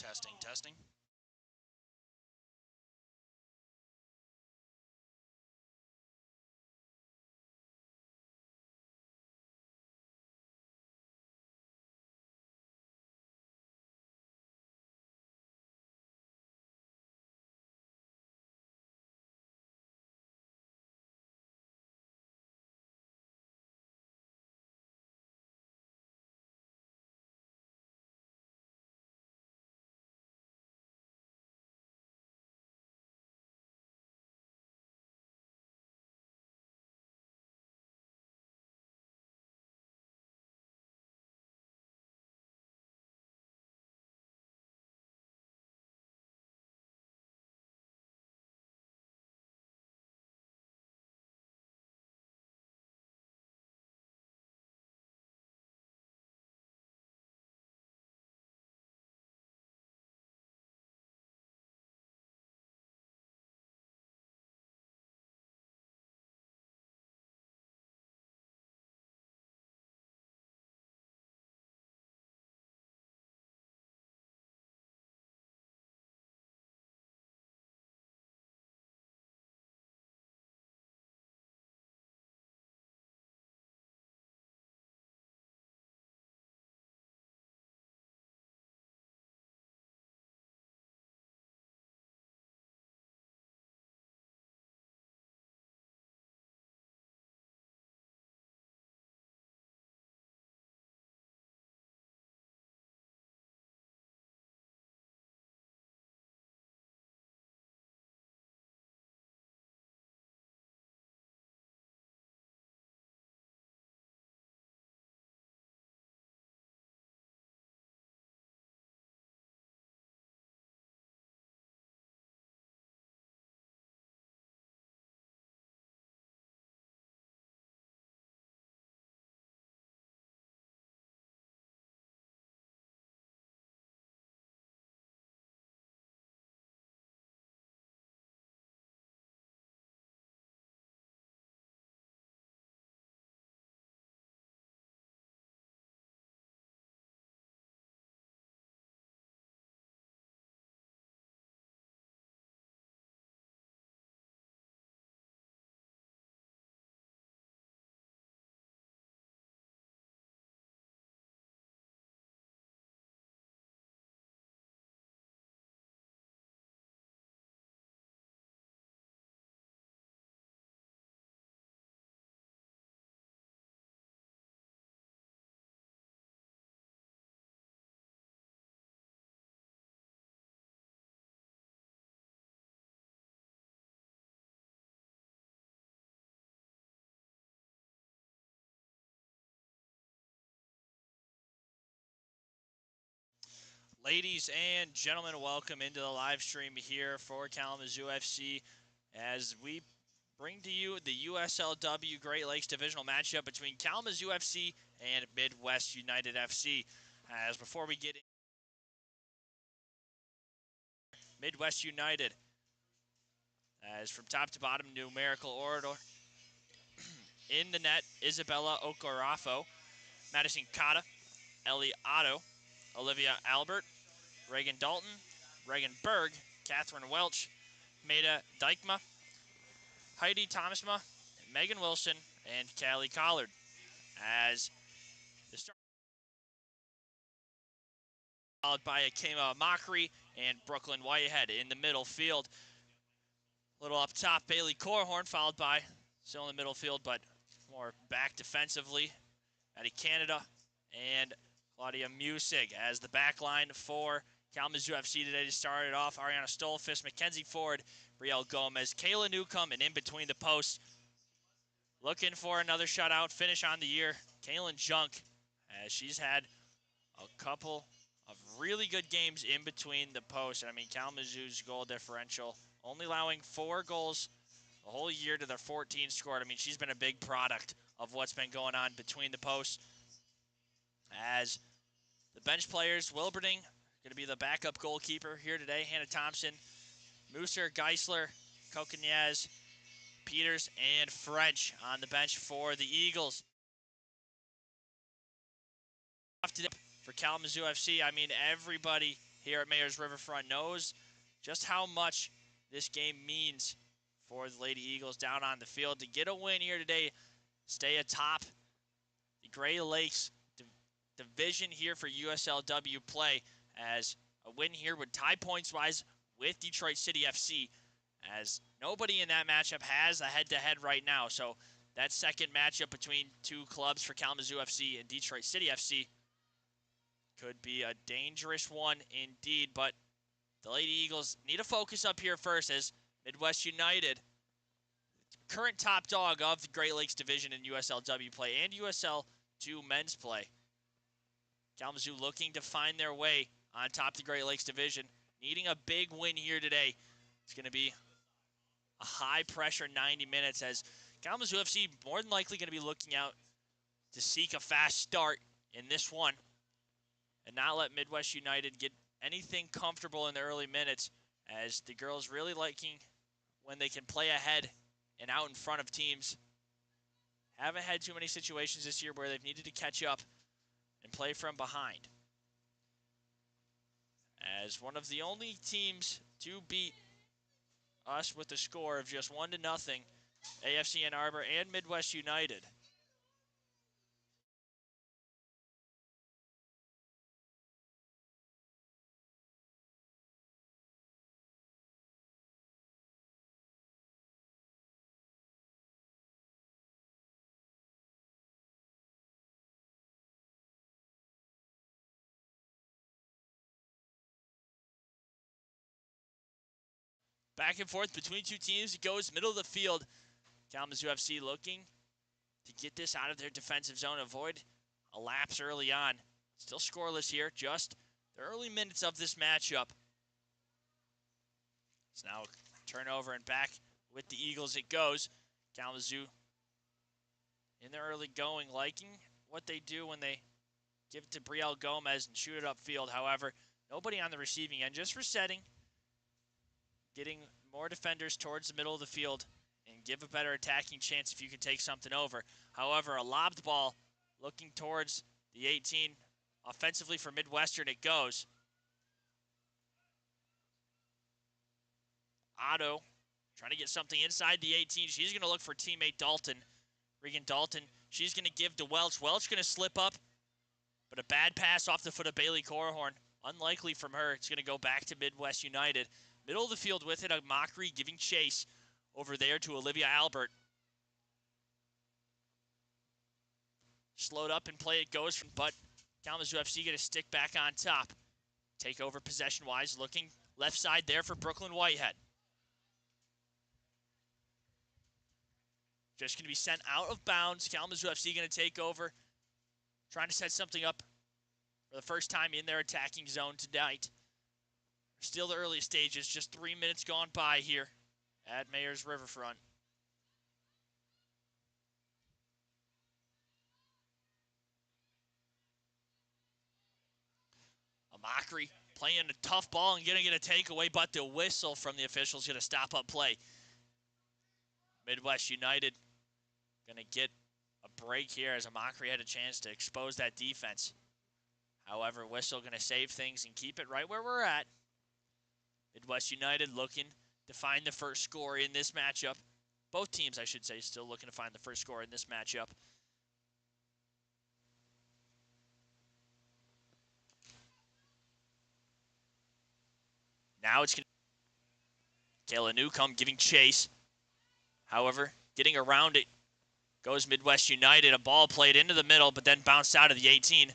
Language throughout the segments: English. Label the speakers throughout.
Speaker 1: Testing, testing. Ladies and gentlemen, welcome into the live stream here for Kalamazoo FC as we bring to you the USLW Great Lakes Divisional matchup between Kalamazoo FC and Midwest United FC. As before we get in, Midwest United, as from top to bottom, numerical order. In the net, Isabella Okorafo, Madison Cotta, Ellie Otto, Olivia Albert, Reagan Dalton, Reagan Berg, Catherine Welch, Maida Dykma, Heidi Thomasma, Megan Wilson, and Callie Collard. As the start followed by Akema Mockery and Brooklyn Whitehead in the middle field. A little up top, Bailey Corhorn, followed by, still in the middle field, but more back defensively, Eddie Canada and Claudia Musig. As the back line for Kalamazoo FC today started off, Ariana Stolfis, Mackenzie Ford, Brielle Gomez, Kayla Newcomb, and in between the posts, looking for another shutout finish on the year, Kaylin Junk, as she's had a couple of really good games in between the posts. I mean, Kalamazoo's goal differential only allowing 4 goals the whole year to their 14 scored. I mean, she's been a big product of what's been going on between the posts. As the bench players, Wilberding going to be the backup goalkeeper here today. Hannah Thompson, Mooser, Geisler, Kokanyaz, Peters, and French on the bench for the Eagles. For Kalamazoo FC, I mean, everybody here at Mayor's Riverfront knows just how much this game means for the Lady Eagles down on the field. To get a win here today, stay atop the Gray Lakes division here for USLW play, as a win here would tie points-wise with Detroit City FC, as nobody in that matchup has a head-to-head right now. So that second matchup between two clubs for Kalamazoo FC and Detroit City FC could be a dangerous one indeed, but the Lady Eagles need to focus up here first, as Midwest United, current top dog of the Great Lakes Division in USLW play and USL2 men's play. Kalamazoo looking to find their way on top of the Great Lakes Division, needing a big win here today. It's going to be a high-pressure 90 minutes, as Kalamazoo FC more than likely going to be looking out to seek a fast start in this one and not let Midwest United get anything comfortable in the early minutes, as the girls really liking when they can play ahead and out in front of teams. Haven't had too many situations this year where they've needed to catch up and play from behind. As one of the only teams to beat us with a score of just 1-0, AFC Ann Arbor and Midwest United. Back and forth between two teams. It goes middle of the field. Kalamazoo FC looking to get this out of their defensive zone, avoid a lapse early on. Still scoreless here, just the early minutes of this matchup. It's now turnover and back with the Eagles it goes. Kalamazoo in the early going, liking what they do when they give it to Brielle Gomez and shoot it upfield. However, nobody on the receiving end, just resetting, getting more defenders towards the middle of the field and give a better attacking chance if you can take something over. However, a lobbed ball looking towards the 18. Offensively for Midwestern it goes. Otto trying to get something inside the 18. She's going to look for teammate Dalton. Regan Dalton, she's going to give to Welch. Welch going to slip up, but a bad pass off the foot of Bailey Corhorn. Unlikely from her. It's going to go back to Midwest United. Middle of the field with it, a Mockery giving chase over there to Olivia Albert. Slowed up and play it goes from, but Kalamazoo FC going to stick back on top. Take over possession-wise, looking left side there for Brooklyn Whitehead. Just going to be sent out of bounds. Kalamazoo FC going to take over, trying to set something up for the first time in their attacking zone tonight. Still the early stages, just 3 minutes gone by here at Mayor's Riverfront. A Mockery playing a tough ball and going to get a takeaway, but the whistle from the officials going to stop up play. Midwest United going to get a break here, as a Mockery had a chance to expose that defense. However, whistle going to save things and keep it right where we're at. Midwest United looking to find the first score in this matchup. Both teams, I should say, still looking to find the first score in this matchup. Now it's going to Kayla Newcomb giving chase. However, getting around it goes Midwest United. A ball played into the middle, but then bounced out of the 18.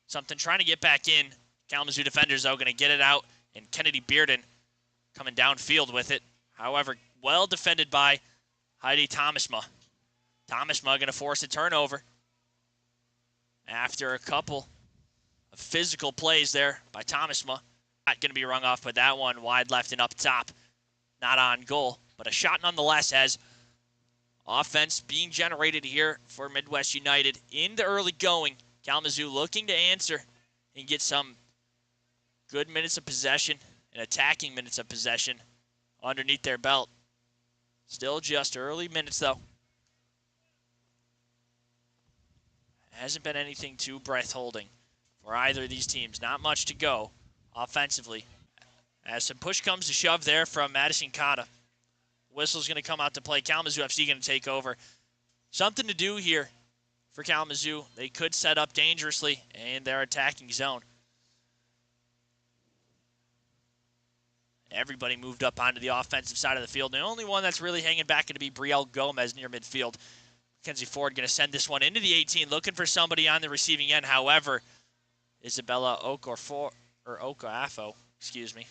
Speaker 1: Something trying to get back in. Kalamazoo defenders, though, going to get it out. And Kennedy Bearden coming downfield with it. However, well defended by Heidi Thomasma. Thomasma going to force a turnover after a couple of physical plays there by Thomasma. Not going to be rung off, but that one wide left and up top. Not on goal, but a shot nonetheless, as offense being generated here for Midwest United in the early going. Kalamazoo looking to answer and get some good minutes of possession and attacking minutes of possession underneath their belt. Still just early minutes, though. Hasn't been anything too breath-holding for either of these teams. Not much to go. offensively. As some push comes to shove there from Madison Cotta. Whistle's going to come out to play. Kalamazoo FC going to take over. Something to do here for Kalamazoo. They could set up dangerously in their attacking zone. Everybody moved up onto the offensive side of the field. The only one that's really hanging back going to be Brielle Gomez near midfield. Mackenzie Ford going to send this one into the 18, looking for somebody on the receiving end. However, Isabella Okaafo, excuse me.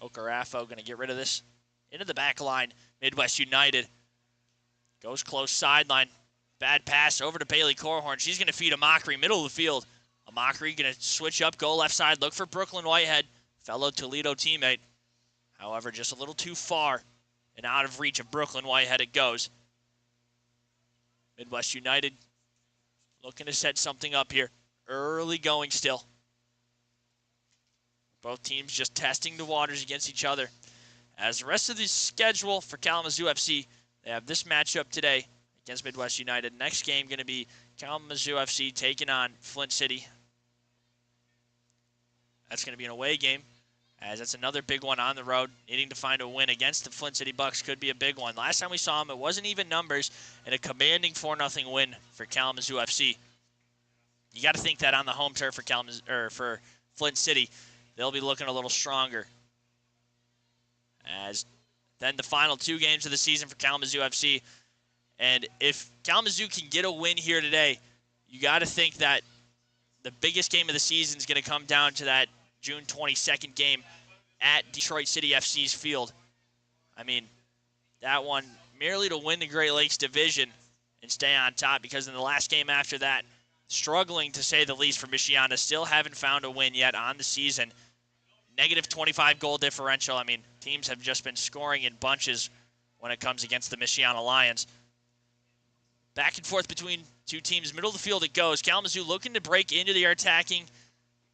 Speaker 1: Okaafo going to get rid of this. Into the back line. Midwest United goes close sideline. Bad pass over to Bailey Corhorn. She's going to feed Amakri, middle of the field. Amakri going to switch up, go left side, look for Brooklyn Whitehead, fellow Toledo teammate. However, just a little too far and out of reach of Brooklyn Whitehead it goes. Midwest United looking to set something up here. Early going still. Both teams just testing the waters against each other. As the rest of the schedule for Kalamazoo FC, they have this matchup today against Midwest United. Next game going to be Kalamazoo FC taking on Flint City. That's going to be an away game, as that's another big one on the road. Needing to find a win against the Flint City Bucks could be a big one. Last time we saw them, it wasn't even numbers, and a commanding 4-0 win for Kalamazoo FC. You got to think that on the home turf for Flint City, they'll be looking a little stronger. As then the final 2 games of the season for Kalamazoo FC. And if Kalamazoo can get a win here today, you got to think that the biggest game of the season is going to come down to that June 22nd game at Detroit City FC's field. I mean, that one merely to win the Great Lakes Division and stay on top, because in the last game after that, struggling to say the least for Michiana, still haven't found a win yet on the season. Negative 25 goal differential. I mean, teams have just been scoring in bunches when it comes against the Michiana Lions. Back and forth between two teams. Middle of the field it goes. Kalamazoo looking to break into the attacking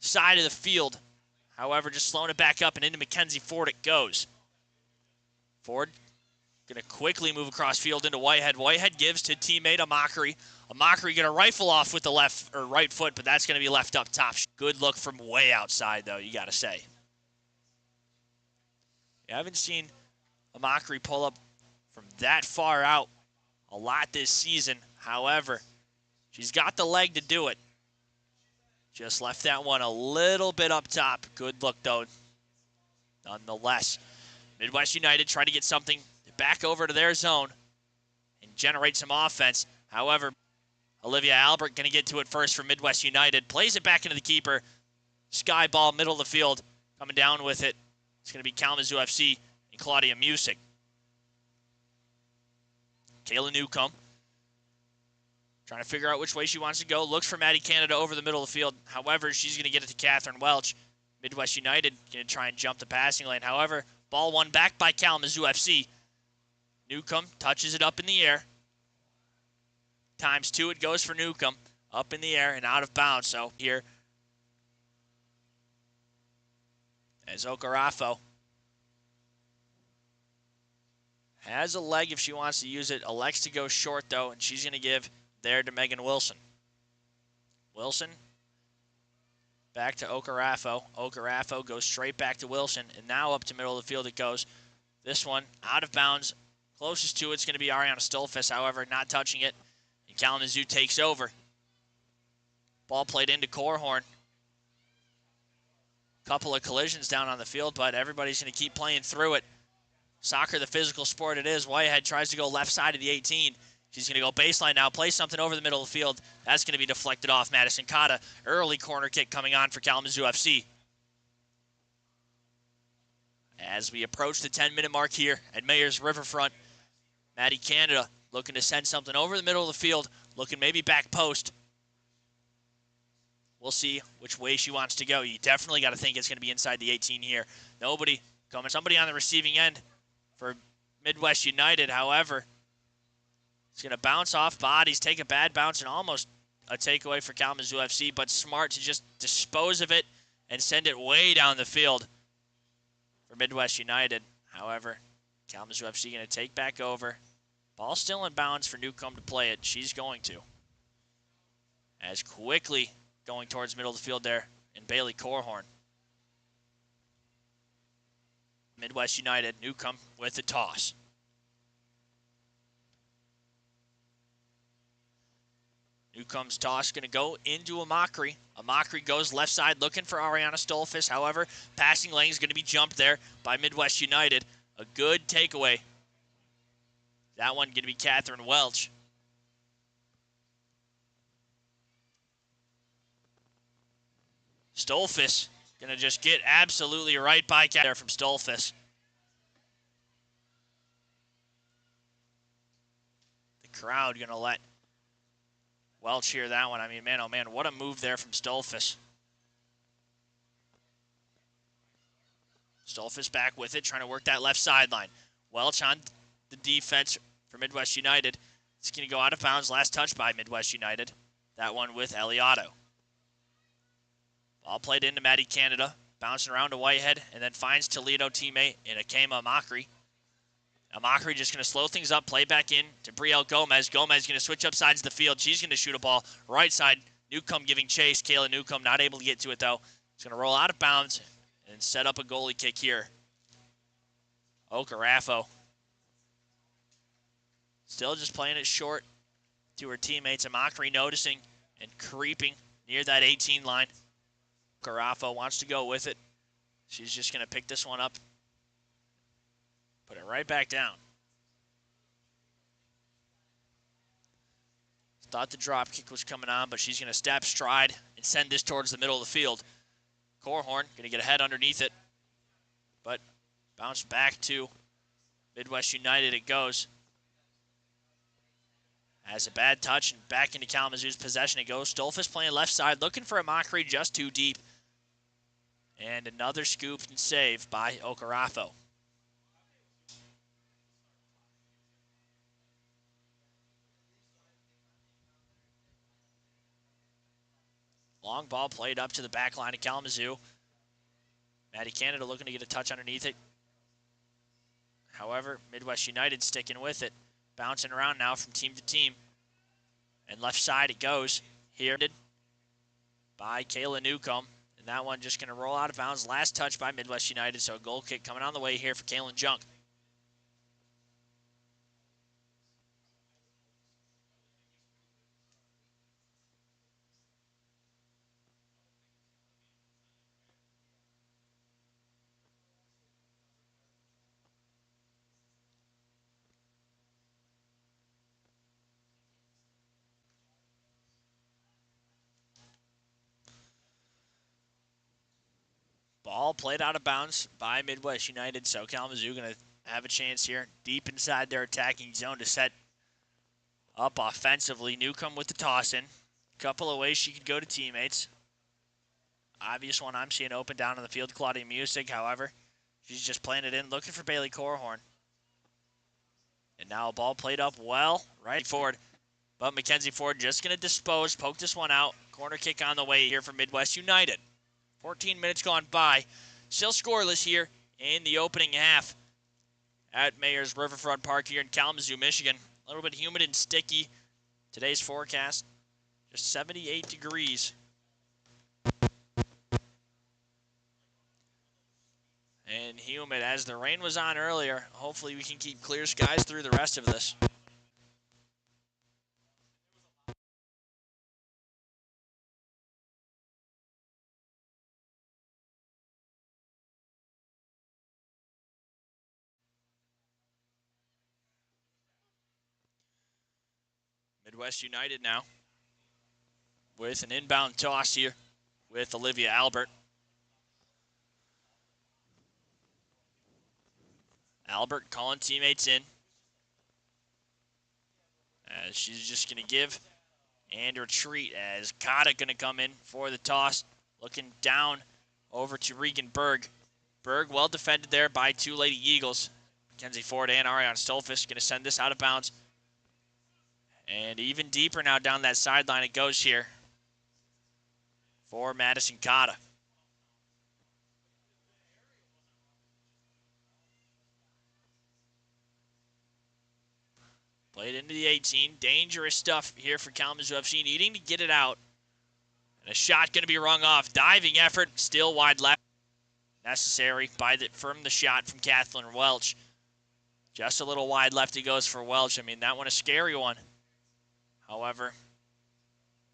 Speaker 1: side of the field. However, just slowing it back up and into Mackenzie Ford it goes. Ford going to quickly move across field into Whitehead. Whitehead gives to teammate Amakri. Amakri going to rifle off with the left or right foot, but that's going to be left up top. Good look from way outside, though, you got to say. I haven't seen Amakri pull up from that far out a lot this season. However, she's got the leg to do it. Just left that one a little bit up top. Good look, though, nonetheless. Midwest United trying to get something back over to their zone and generate some offense. However, Olivia Albert going to get to it first for Midwest United. Plays it back into the keeper. Sky ball, middle of the field. Coming down with it. It's going to be Kalamazoo FC and Claudia Music. Kayla Newcomb trying to figure out which way she wants to go. Looks for Maddie Canada over the middle of the field. However, she's going to get it to Catherine Welch. Midwest United going to try and jump the passing lane. However, ball won back by Kalamazoo FC. Newcomb touches it up in the air. Times 2 it goes for Newcomb. Up in the air and out of bounds. So here as Okarafo has a leg if she wants to use it. Elects to go short, though, and she's going to give there to Megan Wilson. Wilson back to Okarafo. Okarafo goes straight back to Wilson, and now up to middle of the field it goes. This one out of bounds. Closest to it's going to be Ariana Stolfus, however, not touching it. And Kalamazoo takes over. Ball played into Corhorn. Couple of collisions down on the field, but everybody's going to keep playing through it. Soccer, the physical sport it is. Whitehead tries to go left side of the 18. She's going to go baseline now, play something over the middle of the field. That's going to be deflected off Madison Cotta. Early corner kick coming on for Kalamazoo FC. As we approach the 10-minute mark here at Mayor's Riverfront, Maddie Canada looking to send something over the middle of the field, looking maybe back post. We'll see which way she wants to go. You definitely got to think it's going to be inside the 18 here. Nobody coming. Somebody on the receiving end for Midwest United. However, it's going to bounce off bodies, take a bad bounce, and almost a takeaway for Kalamazoo FC, but smart to just dispose of it and send it way down the field for Midwest United. However, Kalamazoo FC going to take back over. Ball still in bounds for Newcomb to play it. She's going to. As quickly going towards middle of the field there in Bailey Corhorn. Midwest United, Newcomb with the toss. Newcomb's toss going to go into Amakri. Amakri goes left side looking for Ariana Stolfus. However, passing lane is going to be jumped there by Midwest United. A good takeaway. That one going to be Catherine Welch. Stolfus going to just get absolutely right by Cat there from Stolfus. The crowd going to let Welch hear that one. I mean, man, oh man, what a move there from Stolfus. Stolfus back with it, trying to work that left sideline. Welch on the defense for Midwest United. It's going to go out of bounds. Last touch by Midwest United. That one with Eliotto. Ball played into Maddie Canada. Bouncing around to Whitehead, and then finds Toledo teammate in Akema Amakri. Amakri just going to slow things up, play back in to Brielle Gomez. Gomez going to switch up sides of the field. She's going to shoot a ball right side. Newcomb giving chase. Kayla Newcomb not able to get to it, though. It's going to roll out of bounds and set up a goalie kick here. Okarafo still just playing it short to her teammates. Amakri noticing and creeping near that 18 line. Okarafo wants to go with it. She's just going to pick this one up. Put it right back down. Thought the drop kick was coming on, but she's going to step stride and send this towards the middle of the field. Corhorn going to get a head underneath it, but bounce back to Midwest United it goes. Has a bad touch and back into Kalamazoo's possession it goes. Stolfus playing left side, looking for Amakri just too deep. And another scoop and save by Okarafo. Long ball played up to the back line of Kalamazoo. Maddie Canada looking to get a touch underneath it. However, Midwest United sticking with it. Bouncing around now from team to team. And left side it goes. Here by Kayla Newcomb. And that one just going to roll out of bounds. Last touch by Midwest United. So a goal kick coming on the way here for Kaylin Junk. Ball played out of bounds by Midwest United, so Kalamazoo going to have a chance here deep inside their attacking zone to set up offensively. Newcomb with the toss in. Couple of ways she could go to teammates. Obvious one I'm seeing open down on the field, Claudia Music. However, she's just playing it in, looking for Bailey Corhorn. And now a ball played up well, right forward. But Mackenzie Ford just going to dispose, poke this one out. Corner kick on the way here for Midwest United. 14 minutes gone by. Still scoreless here in the opening half at Mayor's Riverfront Park here in Kalamazoo, Michigan. A little bit humid and sticky. Today's forecast, just 78 degrees. And humid as the rain was on earlier. Hopefully we can keep clear skies through the rest of this. Midwest United now with an inbound toss here with Olivia Albert. Albert calling teammates in. As she's just going to give and retreat as Kata going to come in for the toss. Looking down over to Regan Berg. Berg well defended there by two Lady Eagles. Mackenzie Ford and Ariane Stolfus going to send this out of bounds. And even deeper now down that sideline it goes here for Madison Kata. Played into the 18. Dangerous stuff here for Kalamazoo FC, needing to get it out. And a shot going to be rung off. Diving effort, still wide left. Necessary from the shot from Kathleen Welch. Just a little wide left he goes for Welch. I mean, that one a scary one. However,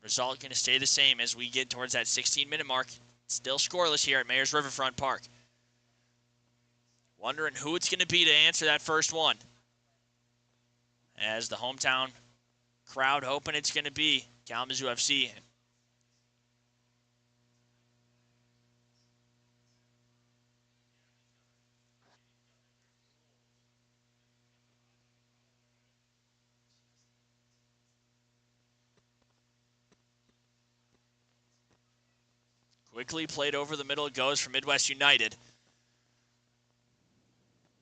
Speaker 1: result going to stay the same as we get towards that 16-minute mark. Still scoreless here at Mayor's Riverfront Park. Wondering who it's going to be to answer that first one. As the hometown crowd hoping it's going to be Kalamazoo FC. Quickly played over the middle, it goes for Midwest United.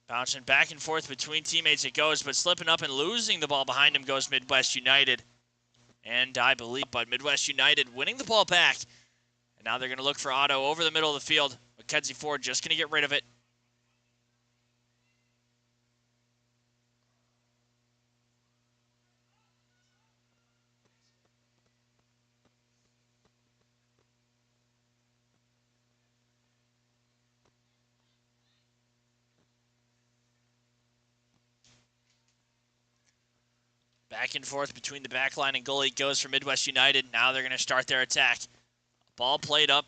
Speaker 1: Bouncing back and forth between teammates it goes, but slipping up and losing the ball behind him goes Midwest United. And I believe, but Midwest United winning the ball back. And now they're going to look for Otto over the middle of the field. Mackenzie Ford just going to get rid of it. Back and forth between the back line and goalie goes for Midwest United. Now they're going to start their attack. Ball played up.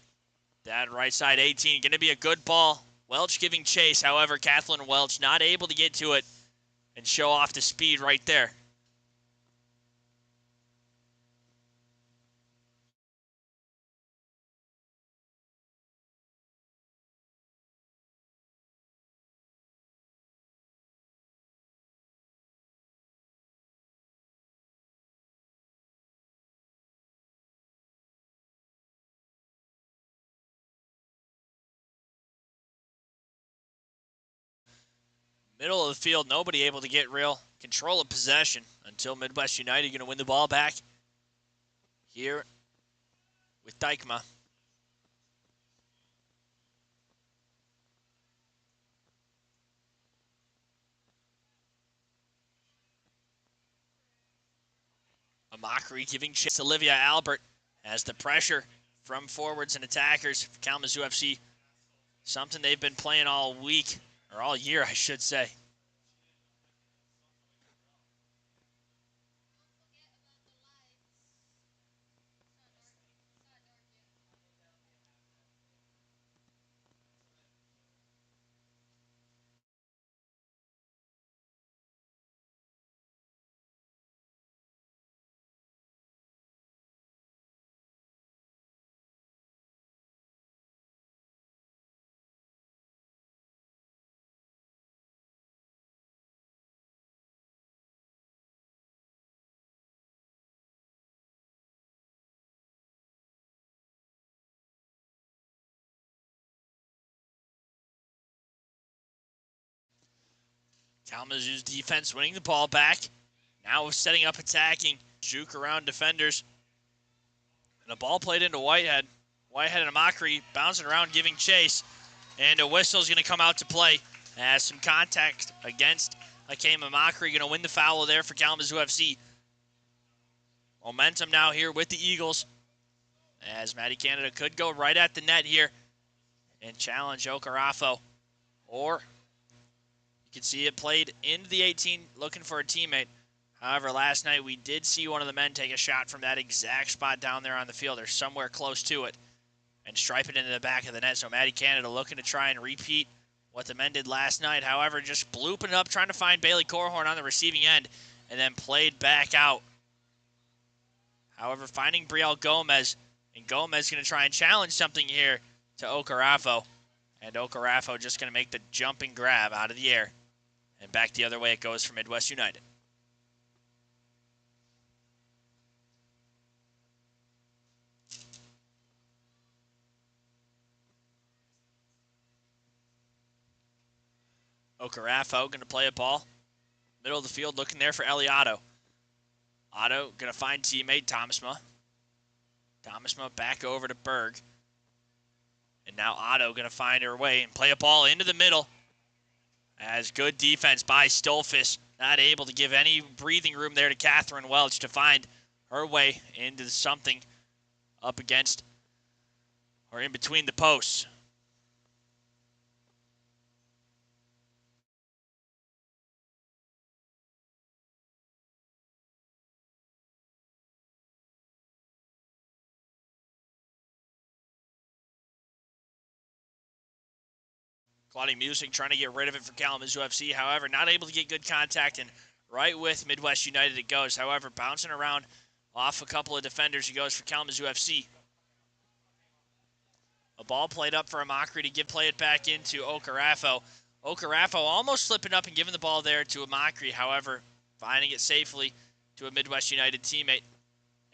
Speaker 1: That right side 18. Going to be a good ball. Welch giving chase. However, Kathleen Welch not able to get to it and show off the speed right there. Middle of the field, nobody able to get real control of possession until Midwest United going to win the ball back here with Dykma. A mockery giving chase to Olivia Albert as the pressure from forwards and attackers for Kalamazoo FC. Something they've been playing all week, or all year, I should say. Kalamazoo's defense winning the ball back. Now setting up attacking. Juke around defenders. And a ball played into Whitehead. Whitehead and a mockery bouncing around giving chase. And a whistle's going to come out to play as some contact against Akema Mockery. Going to win the foul there for Kalamazoo FC. Momentum now here with the Eagles. As Maddie Canada could go right at the net here and challenge Okarafo. Or you can see it played into the 18 looking for a teammate. However, last night we did see one of the men take a shot from that exact spot down there on the field or somewhere close to it and stripe it into the back of the net. So Maddie Canada looking to try and repeat what the men did last night. However, just blooping up, trying to find Bailey Corhorn on the receiving end and then played back out. However, finding Brielle Gomez, and Gomez going to try and challenge something here to Okarafo. And Okarafo just going to make the jumping grab out of the air. And back the other way it goes for Midwest United. Okarafo going to play a ball. Middle of the field looking there for Eliotto. Otto going to find teammate Thomasma. Thomasma back over to Berg. And now Otto going to find her way and play a ball into the middle. As good defense by Stolfus. not able to give any breathing room there to Catherine Welch to find her way into something up against or in between the posts. Claudia Music trying to get rid of it for Kalamazoo FC. However, not able to get good contact, and right with Midwest United it goes. However, bouncing around off a couple of defenders, it goes for Kalamazoo FC. A ball played up for a Mockery to play it back into Okarafo. Okarafo almost slipping up and giving the ball there to a Mockery. However, finding it safely to a Midwest United teammate.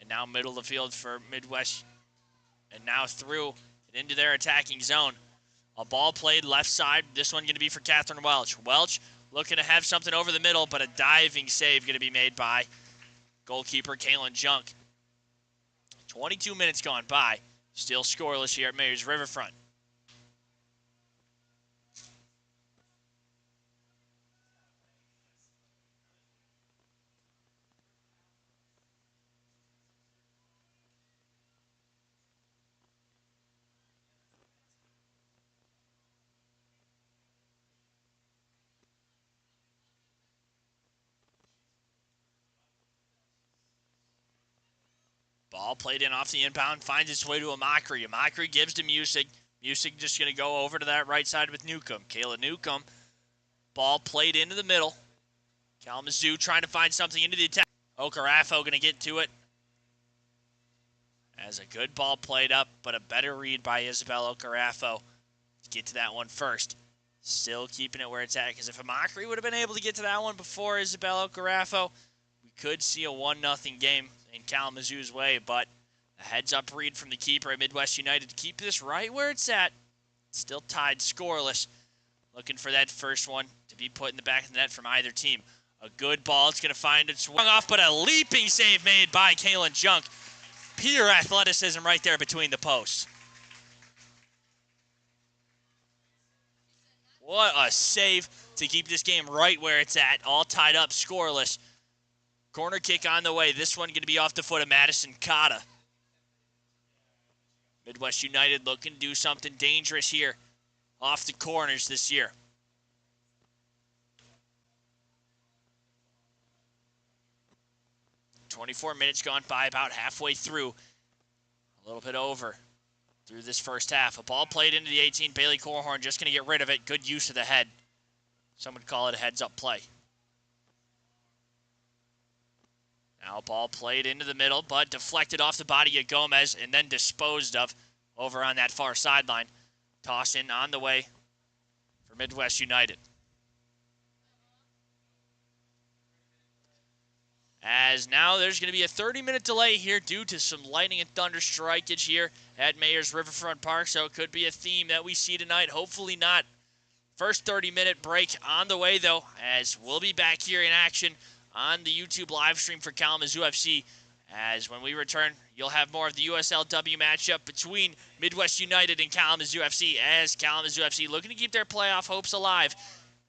Speaker 1: And now middle of the field for Midwest. And now through and into their attacking zone. A ball played left side. This one going to be for Catherine Welch. Welch looking to have something over the middle, but a diving save going to be made by goalkeeper Kaylin Junk. 22 minutes gone by. Still scoreless here at Mayor's Riverfront. Ball played in off the inbound, finds its way to a Mockery. A Mockery gives to Music. Music just going to go over to that right side with Newcomb. Kayla Newcomb. Ball played into the middle. Kalamazoo trying to find something into the attack. Okarafo going to get to it. As a good ball played up, but a better read by Isabel Okarafo to get to that one first. Still keeping it where it's at, because if a Mockery would have been able to get to that one before Isabel Okarafo, we could see a 1-0 game in Kalamazoo's way, but a heads-up read from the keeper at Midwest United to keep this right where it's at. Still tied scoreless. Looking for that first one to be put in the back of the net from either team. A good ball. It's going to find its way off, but a leaping save made by Kaylin Junk. Pure athleticism right there between the posts. What a save to keep this game right where it's at. All tied up, scoreless. Corner kick on the way. This one going to be off the foot of Madison Cotta. Midwest United looking to do something dangerous here off the corners this year. "24 minutes gone by, about halfway through. A little bit over through this first half. A ball played into the 18. Bailey Corhorn just going to get rid of it. Good use of the head. Some would call it a heads-up play. Now ball played into the middle, but deflected off the body of Gomez and then disposed of over on that far sideline. Toss in on the way for Midwest United. As now there's going to be a 30-minute delay here due to some lightning and thunder strikage here at Mayor's Riverfront Park, so it could be a theme that we see tonight. Hopefully not. First 30-minute break on the way, though, as we'll be back here in action on the YouTube live stream for Kalamazoo FC. As when we return, you'll have more of the USLW matchup between Midwest United and Kalamazoo FC, as Kalamazoo FC looking to keep their playoff hopes alive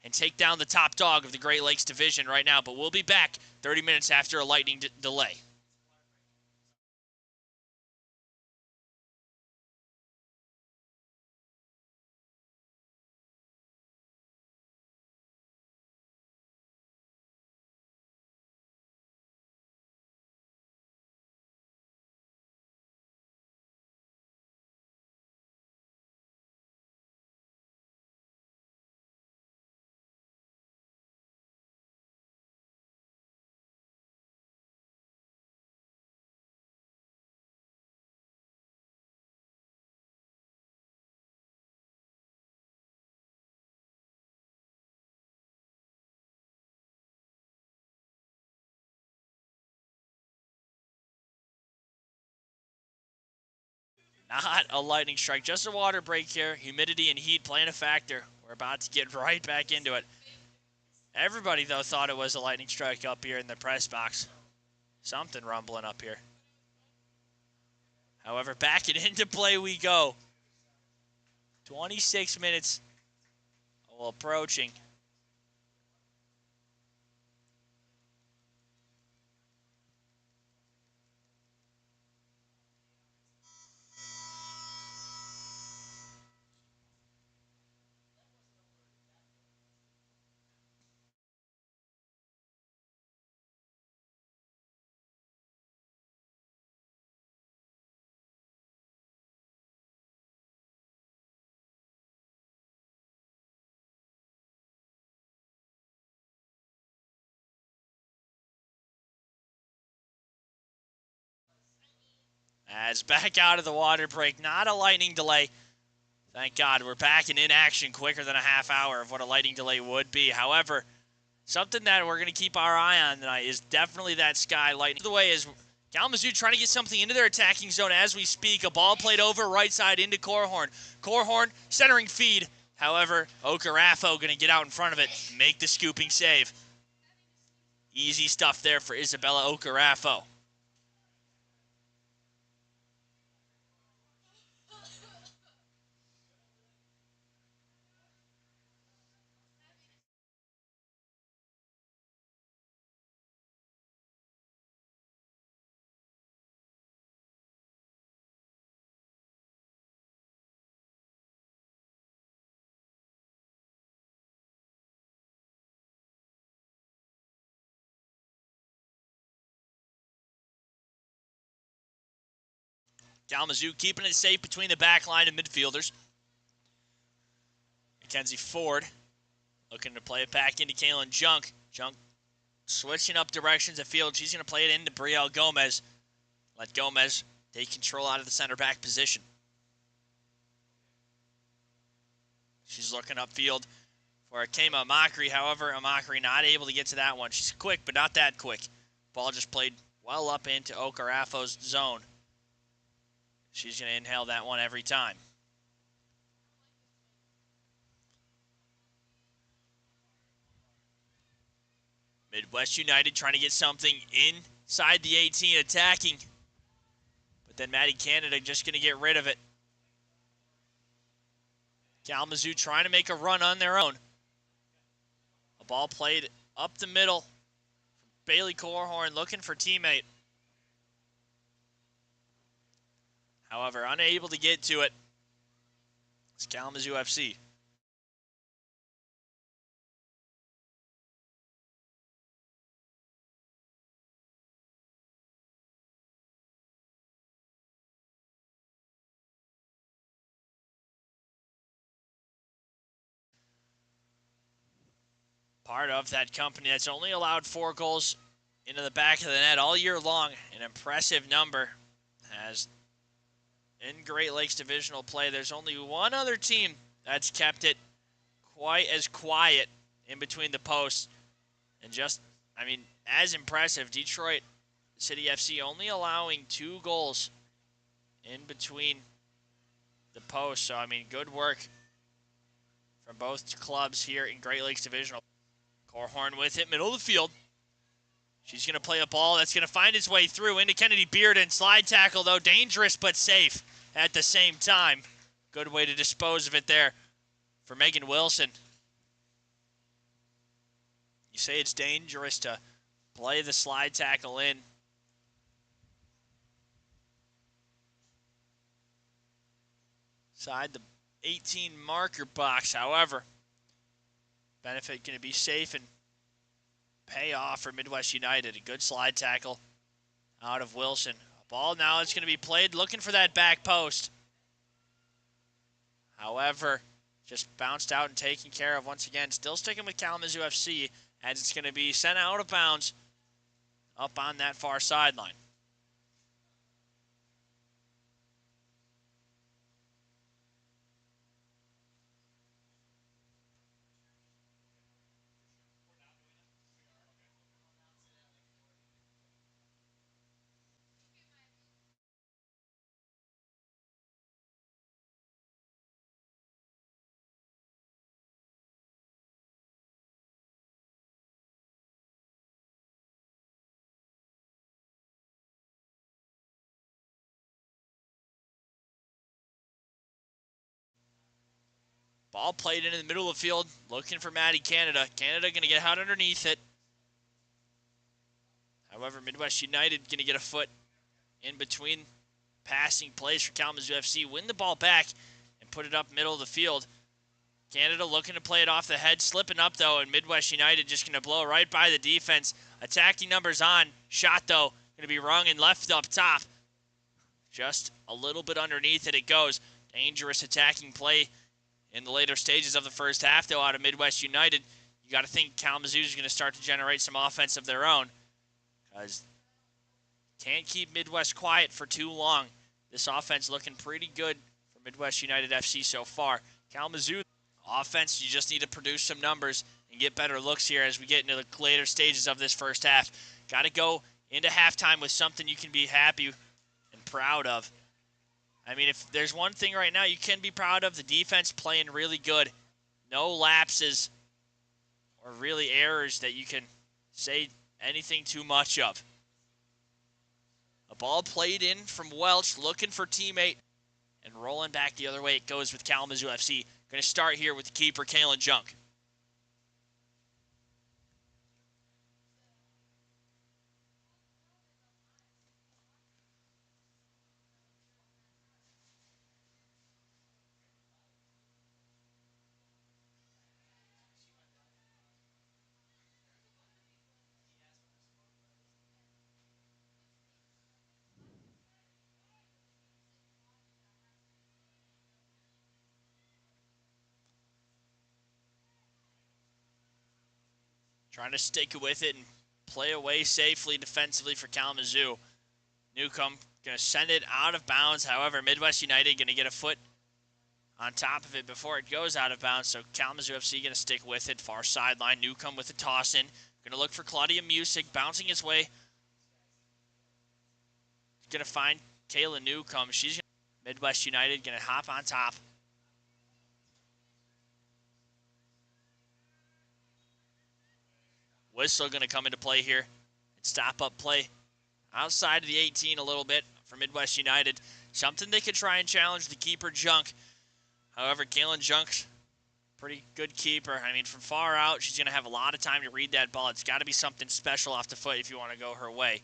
Speaker 1: and take down the top dog of the Great Lakes Division right now. But we'll be back 30 minutes after a lightning delay. Not a lightning strike, just a water break here. Humidity and heat playing a factor. We're about to get right back into it. Everybody, though, thought it was a lightning strike up here in the press box. Something rumbling up here. However, back and into play we go. 26 minutes approaching. As back out of the water break, not a lightning delay. Thank God we're back and in action quicker than a half hour of what a lightning delay would be. However, something that we're going to keep our eye on tonight is definitely that sky lightning. The way is Kalamazoo trying to get something into their attacking zone as we speak. A ball played over right side into Corhorn. Corhorn centering feed. However, Okarafo going to get out in front of it, make the scooping save. Easy stuff there for Isabella Okarafo. Kalamazoo keeping it safe between the back line and midfielders. Mackenzie Ford looking to play it back into Kaylin Junk. Junk switching up directions of field. She's going to play it into Brielle Gomez. Let Gomez take control out of the center back position. She's looking upfield for Akema Amakri. However, Amakri not able to get to that one. She's quick, but not that quick. Ball just played well up into Okarafo's zone. She's going to inhale that one every time. Midwest United trying to get something inside the 18, attacking. But then Maddie Canada just going to get rid of it. Kalamazoo trying to make a run on their own. A ball played up the middle. Bailey Corhorn looking for teammate. However, unable to get to it. It's Kalamazoo FC. Part of that company that's only allowed 4 goals into the back of the net all year long. An impressive number. As in Great Lakes divisional play, there's only one other team that's kept it quite as quiet in between the posts. And just, I mean, as impressive, Detroit City FC only allowing 2 goals in between the posts. So, I mean, good work from both clubs here in Great Lakes divisional. Corhorn with it, middle of the field. She's going to play a ball that's going to find its way through into Kennedy Bearden. Slide tackle, though, dangerous but safe at the same time. Good way to dispose of it there for Megan Wilson. You say it's dangerous to play the slide tackle in. Inside the 18 marker box, however. Benefit going to be safe and pay off for Midwest United. A good slide tackle out of Wilson. A ball now is going to be played looking for that back post. However, just bounced out and taken care of once again. Still sticking with Kalamazoo FC as it's going to be sent out of bounds up on that far sideline. Ball played into the middle of the field, looking for Maddie Canada. Canada going to get out underneath it. However, Midwest United going to get a foot in between passing plays for Kalamazoo FC. Win the ball back and put it up middle of the field. Canada looking to play it off the head, slipping up, though, and Midwest United just going to blow right by the defense. Attacking numbers on. Shot, though, going to be rung and left up top. Just a little bit underneath it goes. Dangerous attacking play in the later stages of the first half, though, out of Midwest United. You got to think Kalamazoo is going to start to generate some offense of their own, because can't keep Midwest quiet for too long This offense looking pretty good for Midwest United FC so far. Kalamazoo offense, you just need to produce some numbers and get better looks here as we get into the later stages of this first half. Got to go into halftime with something you can be happy and proud of. I mean, if there's one thing right now you can be proud of, the defense playing really good. No lapses or really errors that you can say anything too much of. A ball played in from Welch, looking for teammate, and rolling back the other way it goes with Kalamazoo FC. Going to start here with the keeper, Kalen Junk. Trying to stick with it and play away safely defensively for Kalamazoo. Newcomb going to send it out of bounds. However, Midwest United going to get a foot on top of it before it goes out of bounds. So Kalamazoo FC going to stick with it. Far sideline. Newcomb with a toss in. Going to look for Claudia Music. Bouncing his way. Going to find Kayla Newcomb. She's Midwest United going to hop on top. Whistle going to come into play here and stop up play outside of the 18 a little bit for Midwest United. Something they could try and challenge the keeper, Junk. However, Kaylin Junk's pretty good keeper. I mean, from far out, she's going to have a lot of time to read that ball. It's got to be something special off the foot if you want to go her way.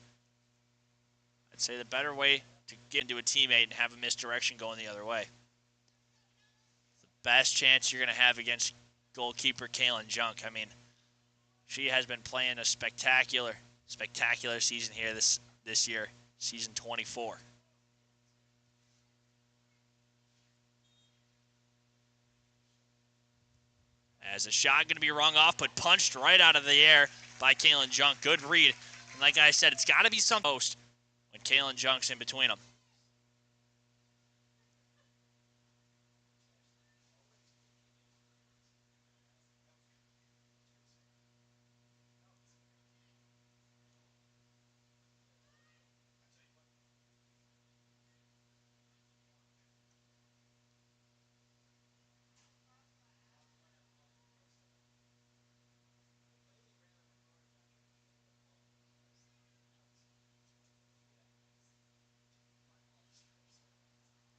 Speaker 1: I'd say the better way to get into a teammate and have a misdirection going the other way. The best chance you're going to have against goalkeeper Kaylin Junk. I mean, she has been playing a spectacular season here this year, season 24. As a shot going to be rung off, but punched right out of the air by Kaylin Junk. Good read. And like I said, it's got to be some post when Kaylin Junk's in between them.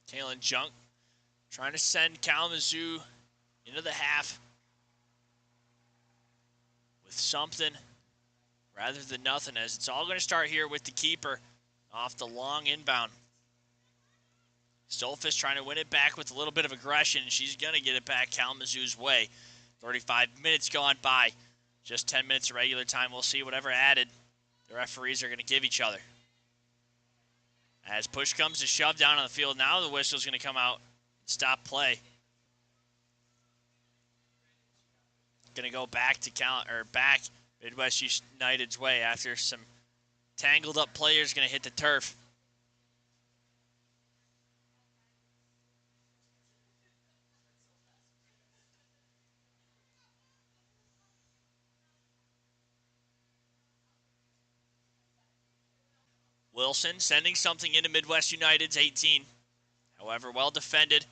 Speaker 1: Kaylin Junk trying to send Kalamazoo into the half with something rather than nothing, as it's all going to start here with the keeper off the long inbound. Stolfus trying to win it back with a little bit of aggression, and she's going to get it back Kalamazoo's way. 35 minutes gone by. Just 10 minutes of regular time. We'll see whatever added the referees are going to give each other. As push comes to shove down on the field, now the whistle's going to come out and stop play. Going to go back to back Midwest United's way after some tangled up players going to hit the turf. Wilson sending something into Midwest United's 18. However, well defended.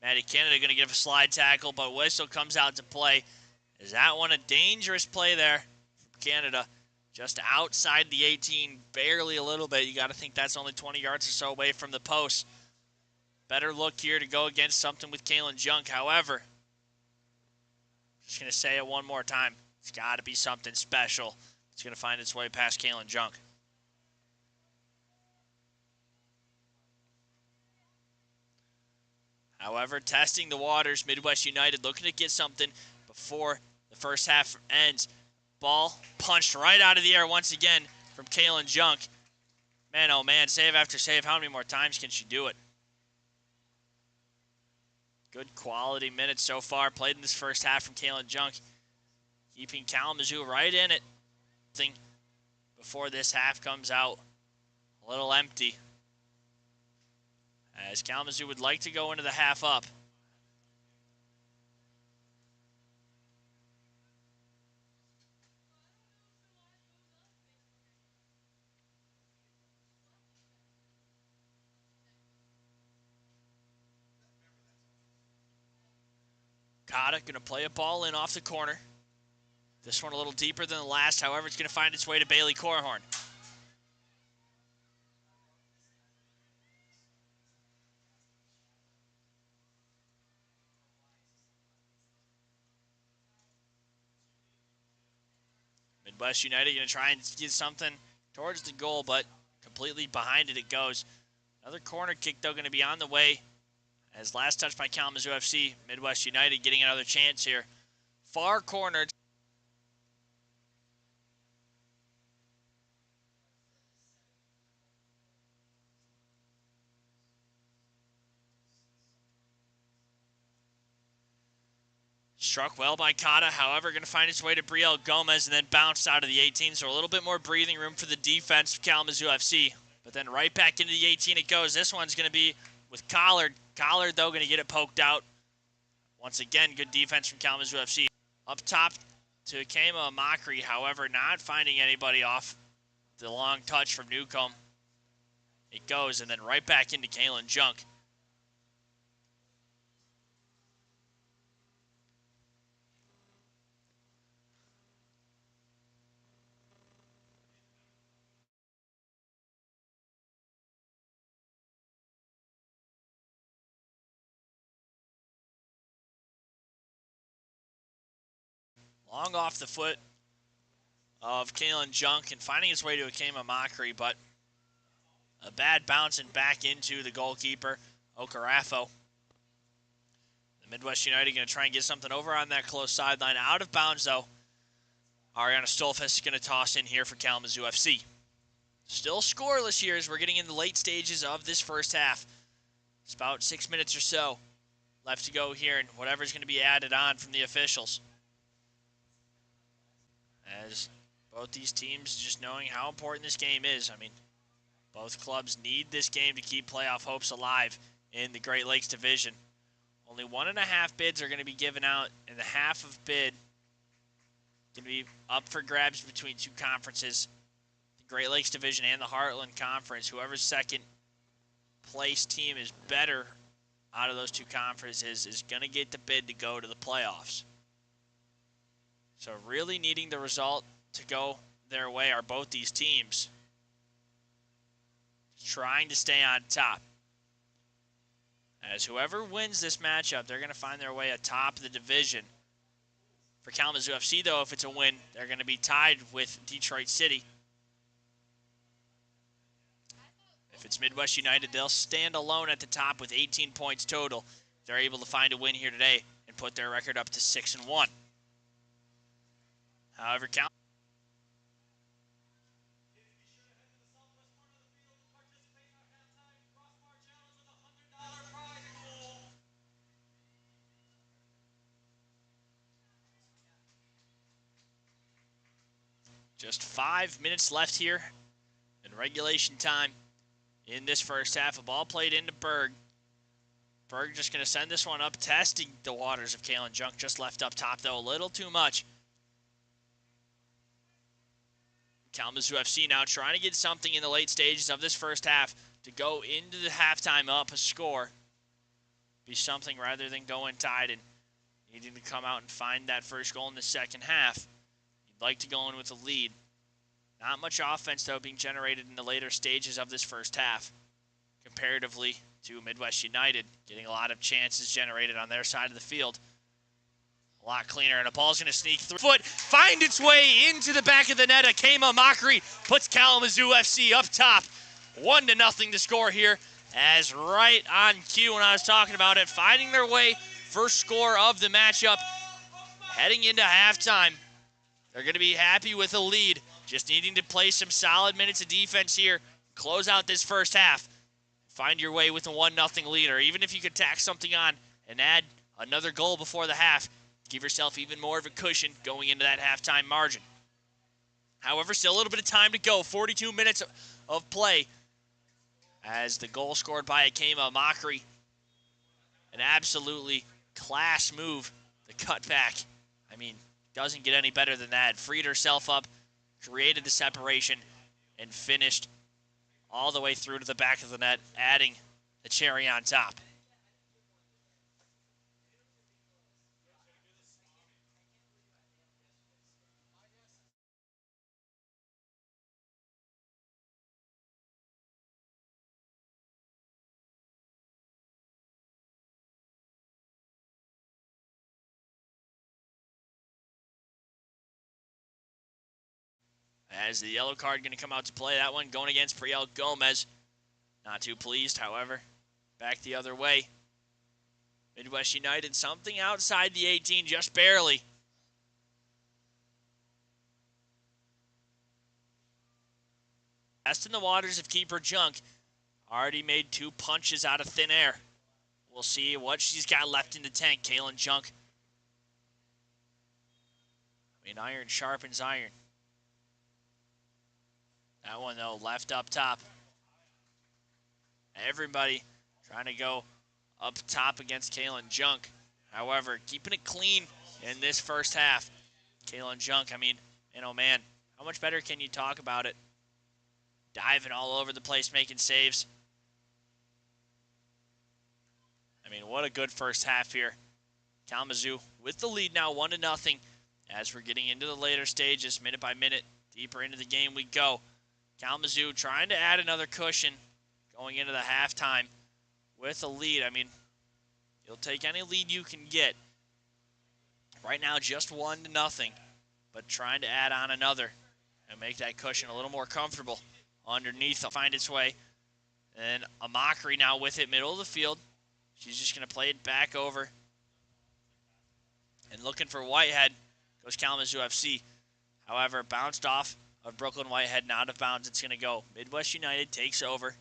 Speaker 1: Maddie Canada going to give a slide tackle, but whistle comes out to play. Is that one a dangerous play there from Canada? Just outside the 18, barely a little bit. You got to think that's only 20 yards or so away from the post. Better look here to go against something with Kaylin Junk. However, just going to say it one more time. It's got to be something special. It's going to find its way past Kaylin Junk. However, testing the waters, Midwest United looking to get something before the first half ends. Ball punched right out of the air once again from Kaylin Junk. Man, oh man, save after save. How many more times can she do it? Good quality minutes so far played in this first half from Kaylin Junk. Keeping Kalamazoo right in it. Before this half comes out a little empty. as Kalamazoo would like to go into the half up. Cotta going to play a ball in off the corner. This one a little deeper than the last. However, it's going to find its way to Bailey Corhorn. Midwest United going to try and get something towards the goal, but completely behind it goes. Another corner kick, though, going to be on the way. As last touch by Kalamazoo FC, Midwest United getting another chance here. Far corner. Struck well by Cotta, however, going to find its way to Brielle Gomez and then bounce out of the 18. So a little bit more breathing room for the defense of Kalamazoo FC. But then right back into the 18 it goes. This one's going to be with Collard. Collard, though, going to get it poked out. Once again, good defense from Kalamazoo FC. Up top to Kama Mockery, however, not finding anybody off the long touch from Newcomb. It goes, and then right back into Kalen Junk. Long off the foot of Kalen Junk and finding its way to Akema Mockery, but a bad bouncing back into the goalkeeper, Okarafo. The Midwest United going to try and get something over on that close sideline. Out of bounds, though. Ariana Stolfes is going to toss in here for Kalamazoo FC. Still scoreless here as we're getting in the late stages of this first half. It's about 6 minutes or so left to go here, and whatever's going to be added on from the officials. As both these teams just knowing how important this game is. I mean, both clubs need this game to keep playoff hopes alive in the Great Lakes Division. Only 1.5 bids are going to be given out, and the half of bid going to be up for grabs between two conferences, the Great Lakes Division and the Heartland Conference. Whoever's second place team is better out of those two conferences is going to get the bid to go to the playoffs. So really needing the result to go their way are both these teams trying to stay on top. As whoever wins this matchup, they're going to find their way atop the division. For Kalamazoo FC, though, if it's a win, they're going to be tied with Detroit City. If it's Midwest United, they'll stand alone at the top with 18 points total. They're able to find a win here today and put their record up to 6-1. However, just 5 minutes left here in regulation time in this first half. A ball played into Berg. Berg just going to send this one up, testing the waters of Kalen Junk. Just left up top, though, a little too much. Kalamazoo FC now trying to get something in the late stages of this first half to go into the halftime up a score. Be something rather than going tied and needing to come out and find that first goal in the second half. You'd like to go in with a lead. Not much offense, though, being generated in the later stages of this first half, comparatively to Midwest United, getting a lot of chances generated on their side of the field. A lot cleaner, and a ball's going to sneak through. Foot, find its way into the back of the net. Akema Mockery puts Kalamazoo FC up top. 1-0 to score here, as right on cue when I was talking about it, finding their way, first score of the matchup, heading into halftime. They're going to be happy with a lead, just needing to play some solid minutes of defense here, close out this first half, find your way with a 1-0 lead, or even if you could tack something on and add another goal before the half, give yourself even more of a cushion going into that halftime margin. However, still a little bit of time to go. 42 minutes of play. as the goal scored by Akema Mockery. An absolutely class move, the cutback. I mean, doesn't get any better than that. Freed herself up, created the separation, and finished all the way through to the back of the net, adding the cherry on top. As the yellow card going to come out to play, that one going against Priel Gomez. Not too pleased, however. Back the other way. Midwest United, something outside the 18, just barely. Best in the waters of keeper Junk. Already made 2 punches out of thin air. We'll see what she's got left in the tank, Kaylin Junk. I mean, iron sharpens iron. That one, though, left up top. Everybody trying to go up top against Kaylin Junk. However, keeping it clean in this first half. Kaylin Junk, I mean, man, oh man, how much better can you talk about it? Diving all over the place, making saves. I mean, what a good first half here. Kalamazoo with the lead now, 1-0. As we're getting into the later stages, minute by minute, deeper into the game we go. Kalamazoo trying to add another cushion going into the halftime with a lead. I mean, you'll take any lead you can get. Right now, just 1-0, but trying to add on another and make that cushion a little more comfortable underneath. Will find its way. And a Mockery now with it, middle of the field. She's just going to play it back over. And looking for Whitehead goes Kalamazoo FC. However, bounced off of Brooklyn Whitehead and out of bounds. It's going to go. Midwest United takes over.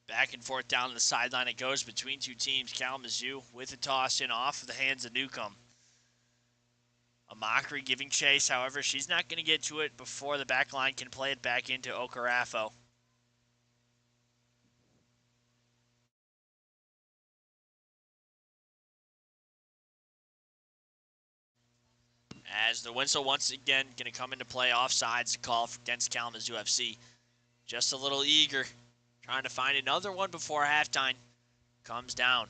Speaker 1: Back and forth down the sideline it goes between two teams. Kalamazoo with a toss in off of the hands of Newcomb. A Mockery giving chase. However, she's not going to get to it before the back line can play it back into Okarafo. As the whistle once again going to come into play, offsides call against Kalamazoo FC. Just a little eager. Trying to find another one before halftime. Comes down.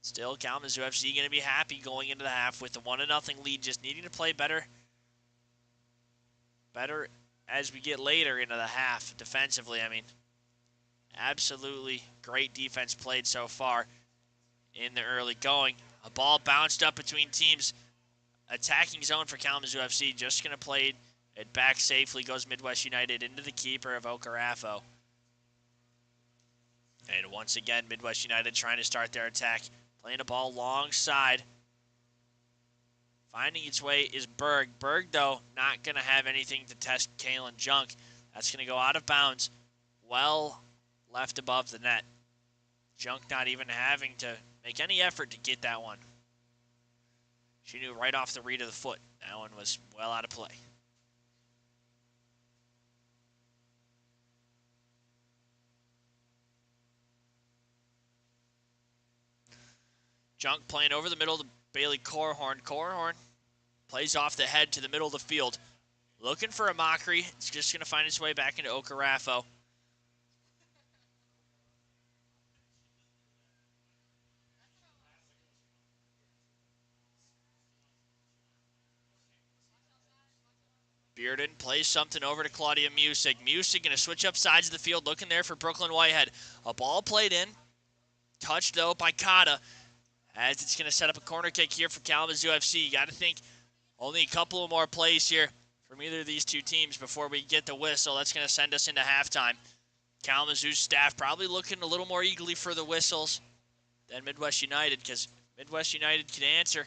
Speaker 1: Still, Kalamazoo FC going to be happy going into the half with the 1-0 lead. Just needing to play better. Better as we get later into the half defensively. I mean, absolutely great defense played so far in the early going. A ball bounced up between teams. Attacking zone for Kalamazoo FC. Just going to play it back safely. Goes Midwest United into the keeper of Okarafo. And once again, Midwest United trying to start their attack. Playing a ball long side. Finding its way is Berg. Berg, though, not going to have anything to test Kaylin Junk. That's going to go out of bounds. Well left above the net. Junk not even having to make any effort to get that one. She knew right off the read of the foot. That one was well out of play. Junk playing over the middle to Bailey Corhorn. Corhorn plays off the head to the middle of the field. Looking for a Mockery. It's just going to find its way back into Okarafo. Bearden plays something over to Claudia Music. Music going to switch up sides of the field, looking there for Brooklyn Whitehead. A ball played in. Touched, though, by Kata. As it's going to set up a corner kick here for Kalamazoo FC. You got to think only a couple of more plays here from either of these two teams before we get the whistle. That's going to send us into halftime. Kalamazoo's staff probably looking a little more eagerly for the whistles than Midwest United, because Midwest United can answer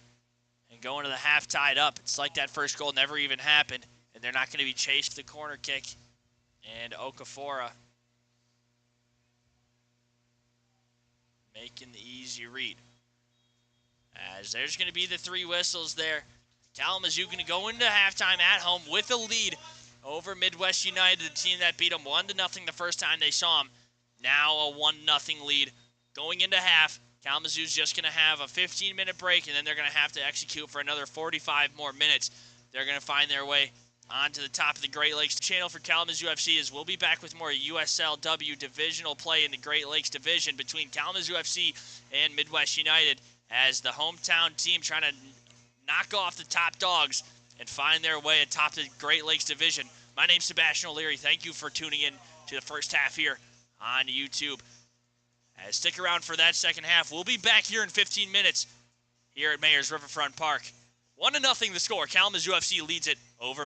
Speaker 1: and going to the half tied up. It's like that first goal never even happened, and they're not going to be chased the corner kick. And Okafor making the easy read. As there's going to be the 3 whistles there. Kalamazoo going to go into halftime at home with a lead over Midwest United, the team that beat them 1-0 the first time they saw them. Now a 1-0 lead. Going into half, Kalamazoo's just going to have a 15-minute break, and then they're going to have to execute for another 45 more minutes. They're going to find their way onto the top of the Great Lakes channel for Kalamazoo FC. As we'll be back with more USLW divisional play in the Great Lakes division between Kalamazoo FC and Midwest United, as the hometown team trying to knock off the top dogs and find their way atop the Great Lakes division. My name's Sebastian O'Leary. Thank you for tuning in to the first half here on YouTube. Stick around for that second half. We'll be back here in 15 minutes here at Mayor's Riverfront Park. 1-0 the score. Kalamazoo FC leads it over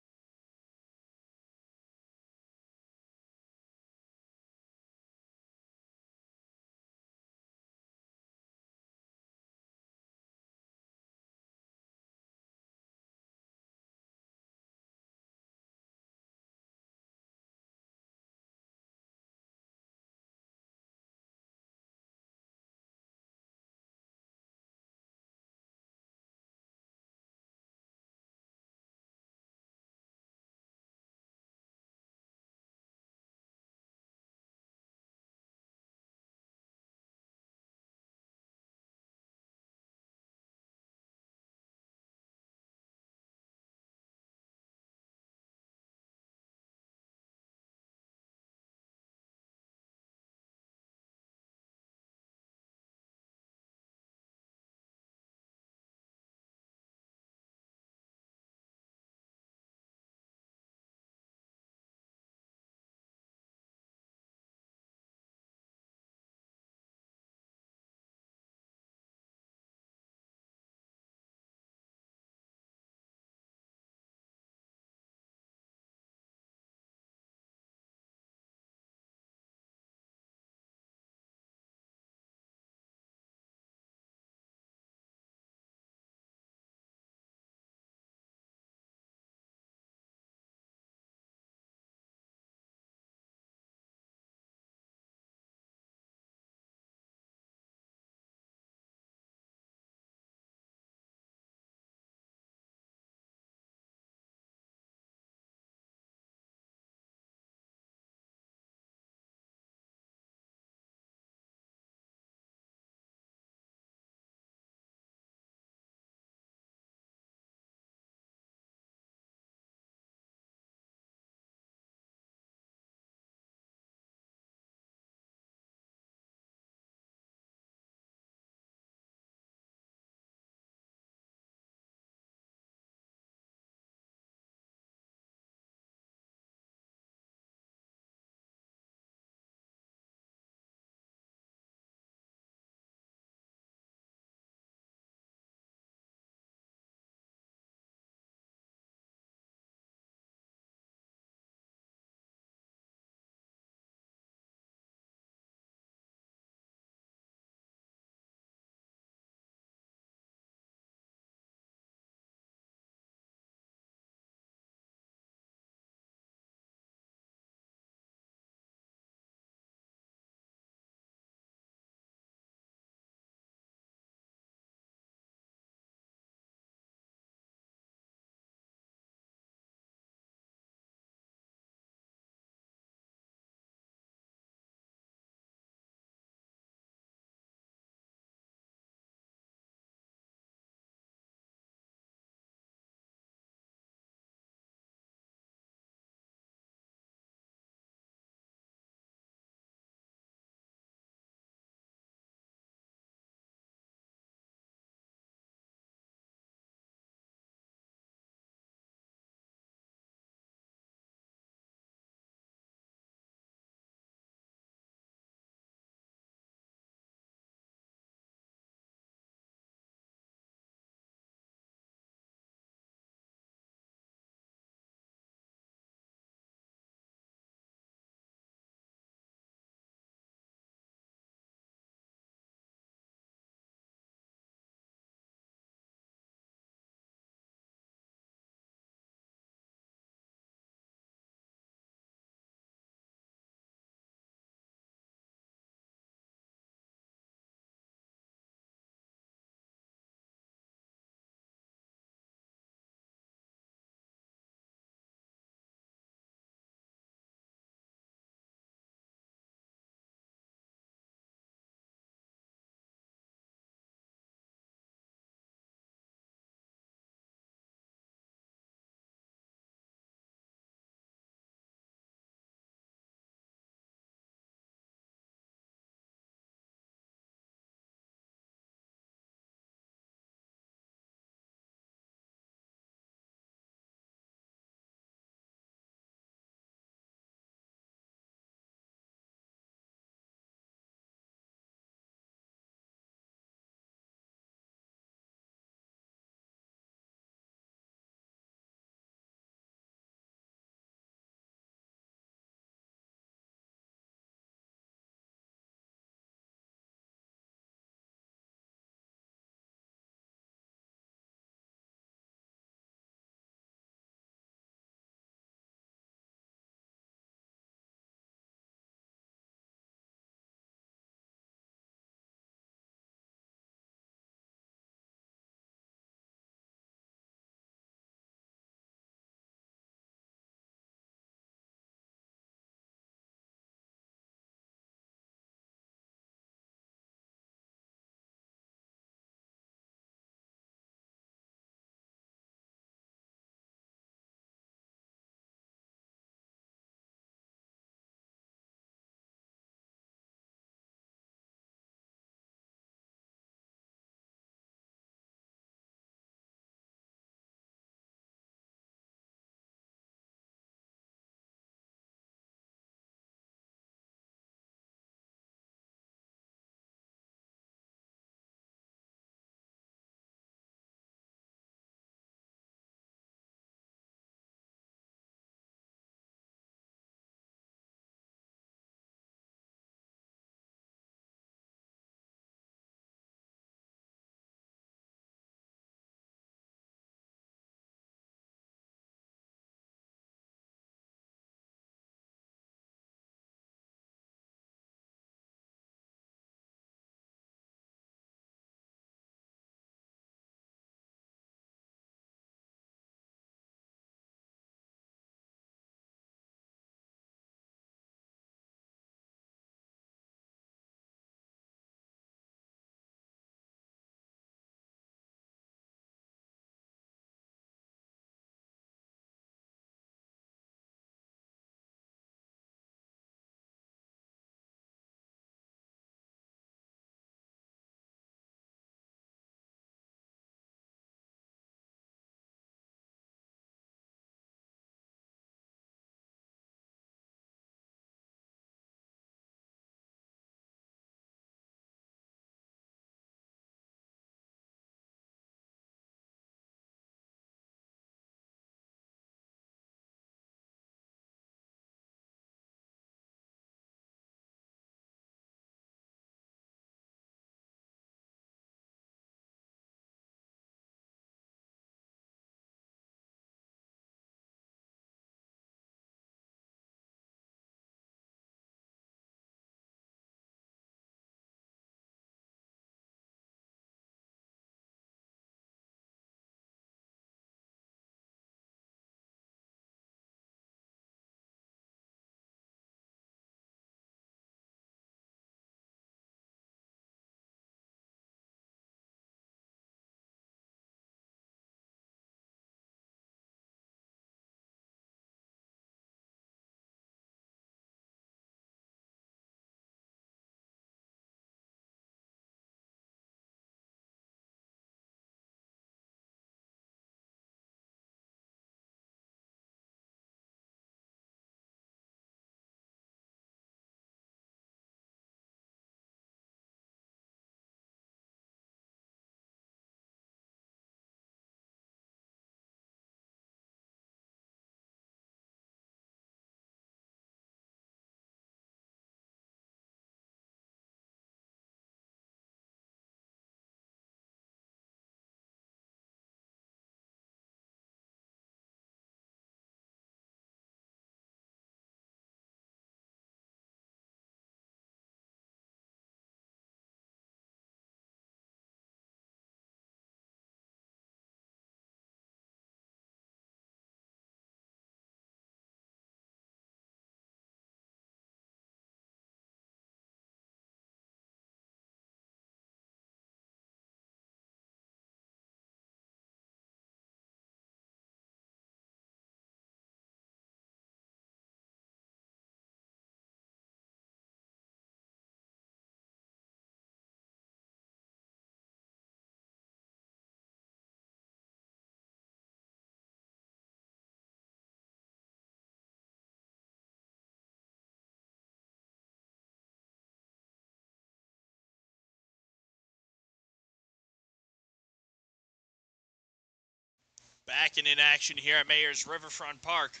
Speaker 1: Back in action here at Mayor's Riverfront Park.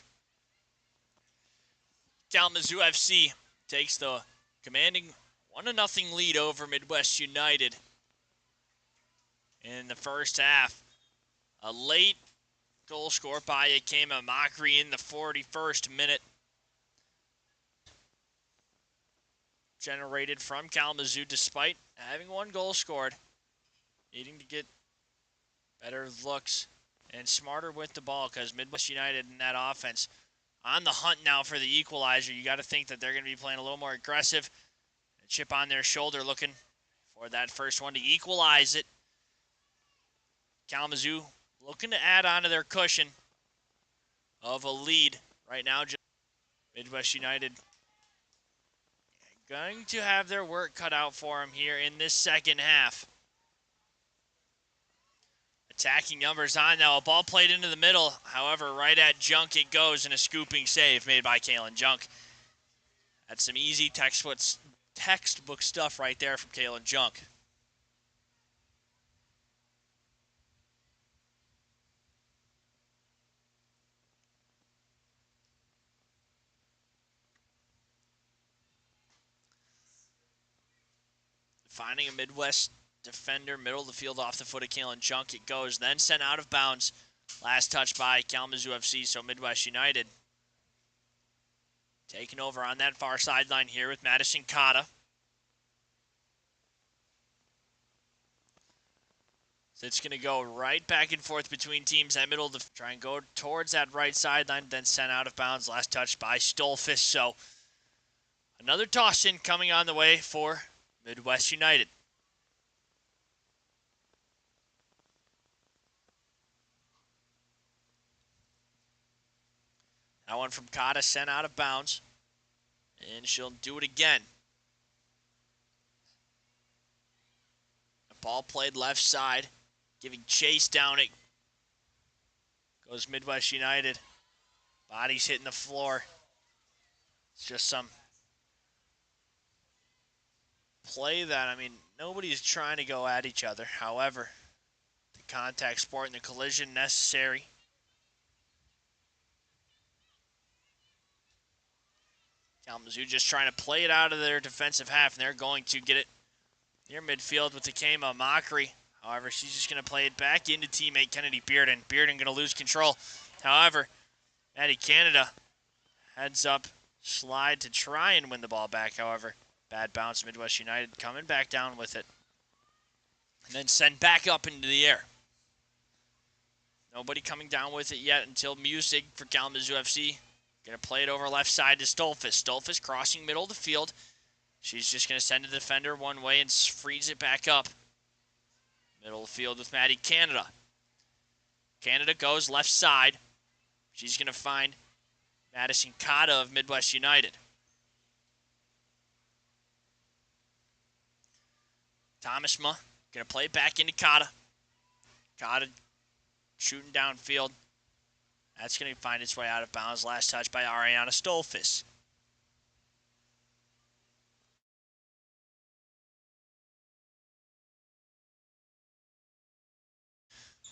Speaker 1: Kalamazoo FC takes the commanding 1-0 lead over Midwest United in the first half. A late goal score by Akema Mockery in the 41st minute. Generated from Kalamazoo despite having one goal scored. Needing to get better looks and smarter with the ball because Midwest United in that offense on the hunt now for the equalizer. You got to think that they're going to be playing a little more aggressive. A chip on their shoulder looking for that first one to equalize it. Kalamazoo looking to add on to their cushion of a lead right now. Midwest United going to have their work cut out for them here in this second half. Attacking numbers on now. A ball played into the middle. However, right at Junk it goes, and a scooping save made by Kalen Junk. That's some easy textbook stuff right there from Kalen Junk. Finding a Midwest defender, middle of the field off the foot of Kalen Junk. It goes, then sent out of bounds. Last touch by Kalamazoo FC, so Midwest United taking over on that far sideline here with Madison Cotta. So it's going to go right back and forth between teams that middle to try and go towards that right sideline, then sent out of bounds. Last touch by Stolfus. So another toss-in coming on the way for Midwest United. That one from Cotta sent out of bounds. And she'll do it again. A ball played left side. Giving chase down it. Goes Midwest United. Bodies hitting the floor. It's just some play that, I mean, nobody's trying to go at each other. However, the contact sport and the collision necessary. Kalamazoo just trying to play it out of their defensive half, and they're going to get it near midfield with the Akema Mockery. However, she's just going to play it back into teammate Kennedy Bearden. Bearden going to lose control. However, Maddie Canada heads up, slide to try and win the ball back. However, bad bounce, Midwest United coming back down with it. And then send back up into the air. Nobody coming down with it yet until Music for Kalamazoo FC. Going to play it over left side to Stolfus. Stolfus crossing middle of the field. She's just going to send the defender one way and frees it back up. Middle of the field with Maddie Canada. Canada goes left side. She's going to find Madison Cotta of Midwest United. Thomasma going to play it back into Cotta. Cotta shooting downfield. That's going to find its way out of bounds. Last touch by Ariana Stolfus.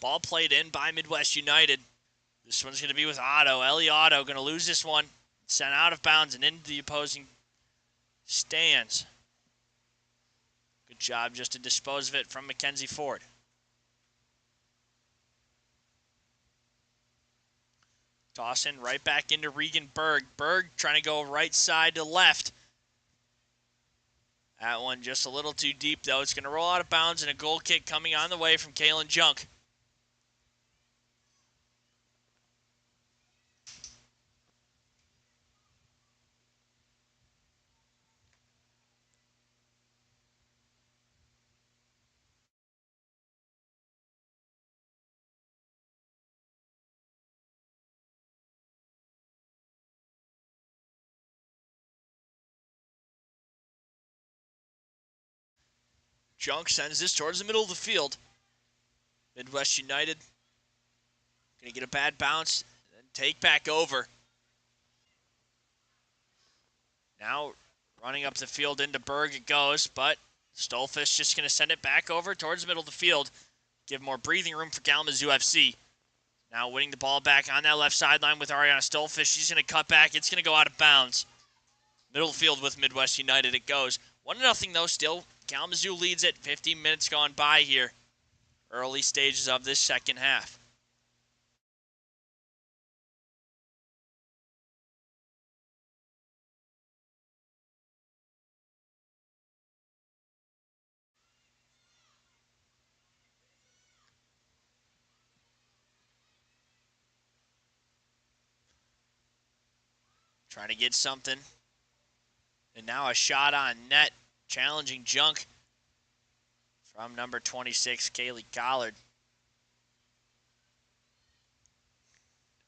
Speaker 1: Ball played in by Midwest United. This one's going to be with Otto. Ellie Otto going to lose this one. Sent out of bounds and into the opposing stands. Good job just to dispose of it from Mackenzie Ford. Tossing right back into Regan Berg. Berg trying to go right side to left. That one just a little too deep, though. It's going to roll out of bounds, and a goal kick coming on the way from Kalen Junk. Junk sends this towards the middle of the field. Midwest United going to get a bad bounce and take back over. Now running up the field into Berg it goes, but Stolfus just going to send it back over towards the middle of the field. Give more breathing room for Kalamazoo FC. Now winning the ball back on that left sideline with Ariana Stolfish. She's going to cut back. It's going to go out of bounds. Middle field with Midwest United it goes. 1-0 though still. Kalamazoo leads it. 15 minutes gone by here. Early stages of this second half. Trying to get something. And now a shot on net. Challenging junk from number 26, Kaylee Collard.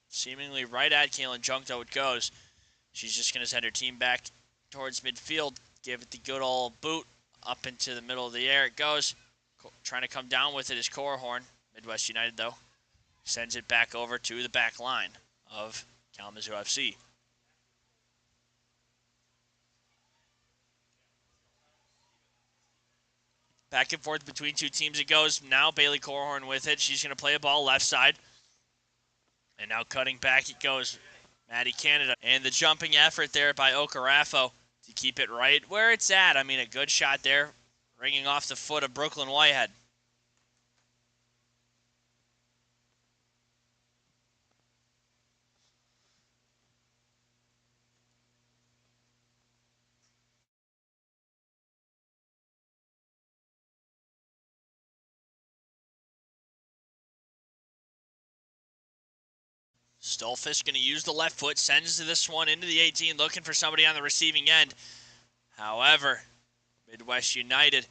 Speaker 1: Seemingly right at Kaylin Junk, though, it goes. She's just going to send her team back towards midfield. Give it the good old boot. Up into the middle of the air it goes. Trying to come down with it is Corhorn. Midwest United, though, sends it back over to the back line of Kalamazoo FC. Back and forth between two teams it goes. Now Bailey Corhorn with it. She's going to play a ball left side. And now cutting back it goes. Maddie Canada. And the jumping effort there by Okarafo to keep it right where it's at. I mean, a good shot there. Ringing off the foot of Brooklyn Whitehead. Stolfish going to use the left foot, sends this one into the 18, looking for somebody on the receiving end. However, Midwest United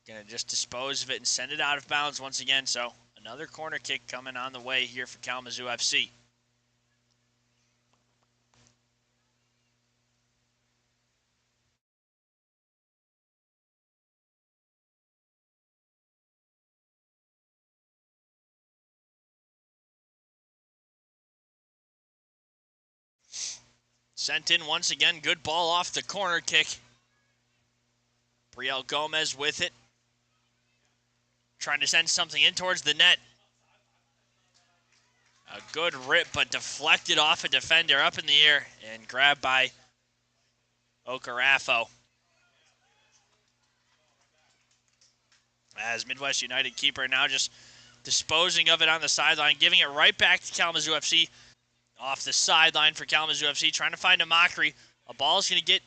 Speaker 1: going to just dispose of it and send it out of bounds once again. So another corner kick coming on the way here for Kalamazoo FC. Sent in once again. Good ball off the corner kick. Brielle Gomez with it. Trying to send something in towards the net. A good rip, but deflected off a defender up in the air and grabbed by Okarafo. As Midwest United keeper now just disposing of it on the sideline, giving it right back to Kalamazoo FC. Off the sideline for Kalamazoo FC, trying to find a Mockery. A ball is going to get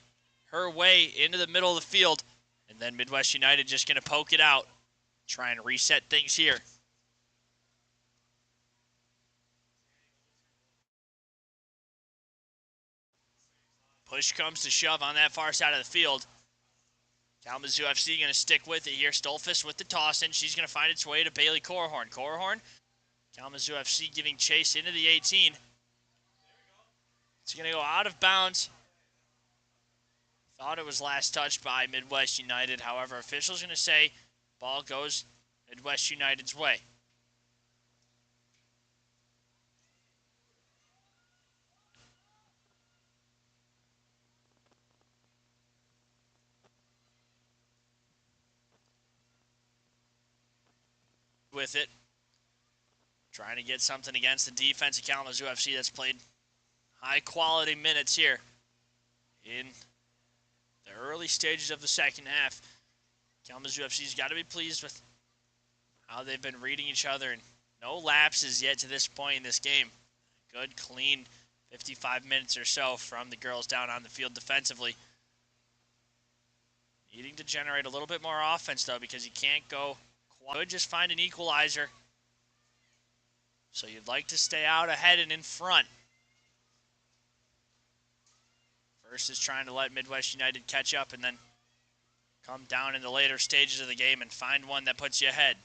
Speaker 1: her way into the middle of the field. And then Midwest United just going to poke it out. Try and reset things here. Push comes to shove on that far side of the field. Kalamazoo FC going to stick with it here. Stolfish with the toss in. She's going to find its way to Bailey Corhorn. Corhorn, Kalamazoo FC giving chase into the 18. It's going to go out of bounds. Thought it was last touched by Midwest United. However, officials going to say ball goes Midwest United's way. With it. Trying to get something against the defense of Kalamazoo FC that's played high-quality minutes here in the early stages of the second half. Kalamazoo FC's got to be pleased with how they've been reading each other, and no lapses yet to this point in this game. Good, clean 55 minutes or so from the girls down on the field defensively. Needing to generate a little bit more offense, though, because you can't go could just find an equalizer. So you'd like to stay out ahead and in front. Versus trying to let Midwest United catch up and then come down in the later stages of the game and find one that puts you ahead.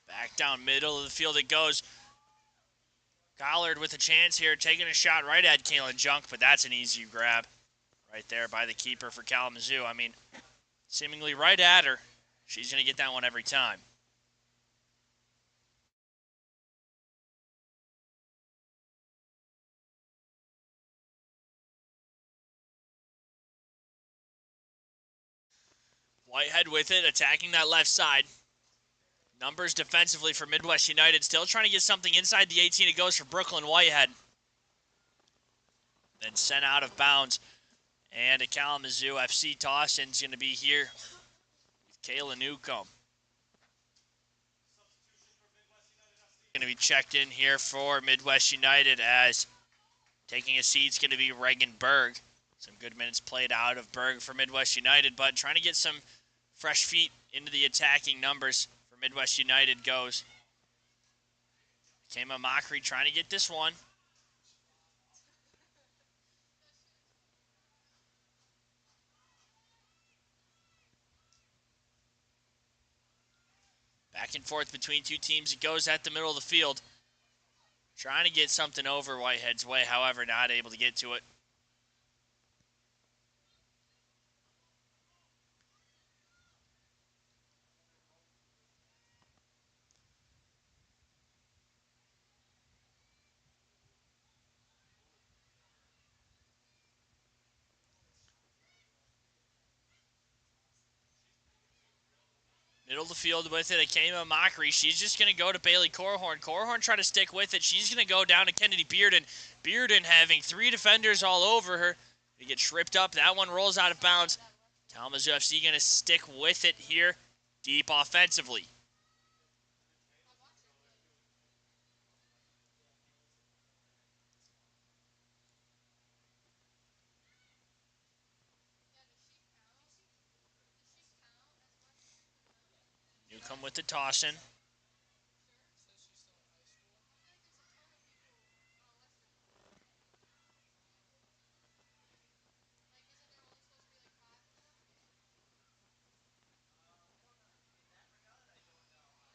Speaker 1: Back down middle of the field it goes. Collard with a chance here, taking a shot right at Kaylin Junk, but that's an easy grab right there by the keeper for Kalamazoo. I mean, seemingly right at her. She's going to get that one every time. Whitehead with it, attacking that left side. Numbers defensively for Midwest United. Still trying to get something inside the 18. It goes for Brooklyn Whitehead. Then sent out of bounds. And a Kalamazoo FC toss-in's going to be here with Kayla Newcomb. Going to be checked in here for Midwest United, as taking a seat's going to be Reagan Berg. Some good minutes played out of Berg for Midwest United, but trying to get some fresh feet into the attacking numbers for Midwest United goes. Came a Mockery trying to get this one. Back and forth between two teams. It goes at the middle of the field. Trying to get something over Whitehead's way, however, not able to get to it. Middle of the field with it. It came a Mockery. She's just going to go to Bailey Corhorn. Corhorn trying to stick with it. She's going to go down to Kennedy Bearden. Bearden having three defenders all over her. They get tripped up. That one rolls out of bounds. Kalamazoo FC going to stick with it here deep offensively. Newcomb with the toss-in.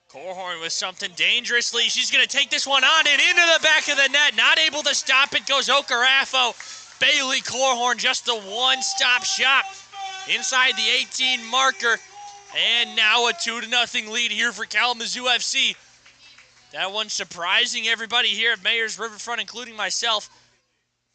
Speaker 1: Corhorn with something dangerously. She's going to take this one on and into the back of the net. Not able to stop it. Goes Okarafo. Bailey Corhorn just the one-stop shop inside the 18 marker. And now a 2-0 lead here for Kalamazoo FC. That one surprising everybody here at Mayor's Riverfront, including myself.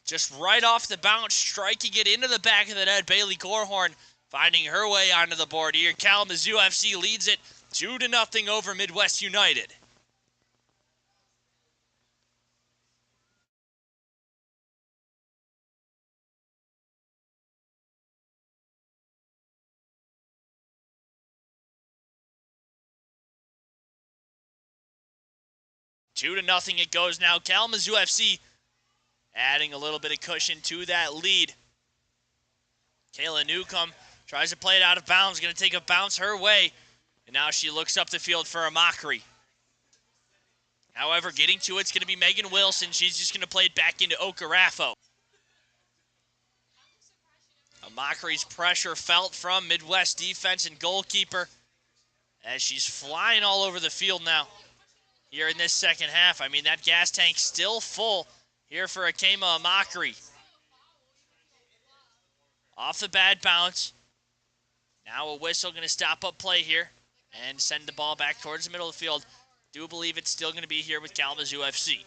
Speaker 1: Just right off the bounce, striking it into the back of the net. Bailey Corhorn finding her way onto the board here. Kalamazoo FC leads it 2-0 over Midwest United. Two to nothing it goes now. Kalamazoo FC adding a little bit of cushion to that lead. Kayla Newcomb tries to play it out of bounds. Going to take a bounce her way. And now she looks up the field for a Mockery. However, getting to it's going to be Megan Wilson. She's just going to play it back into Okarafo. A Mockery's pressure felt from Midwest defense and goalkeeper as she's flying all over the field now here in this second half. I mean, that gas tank's still full here for Akema Mockery. Off the bad bounce. Now a whistle going to stop up play here and send the ball back towards the middle of the field. Do believe it's still going to be here with Kalamazoo FC.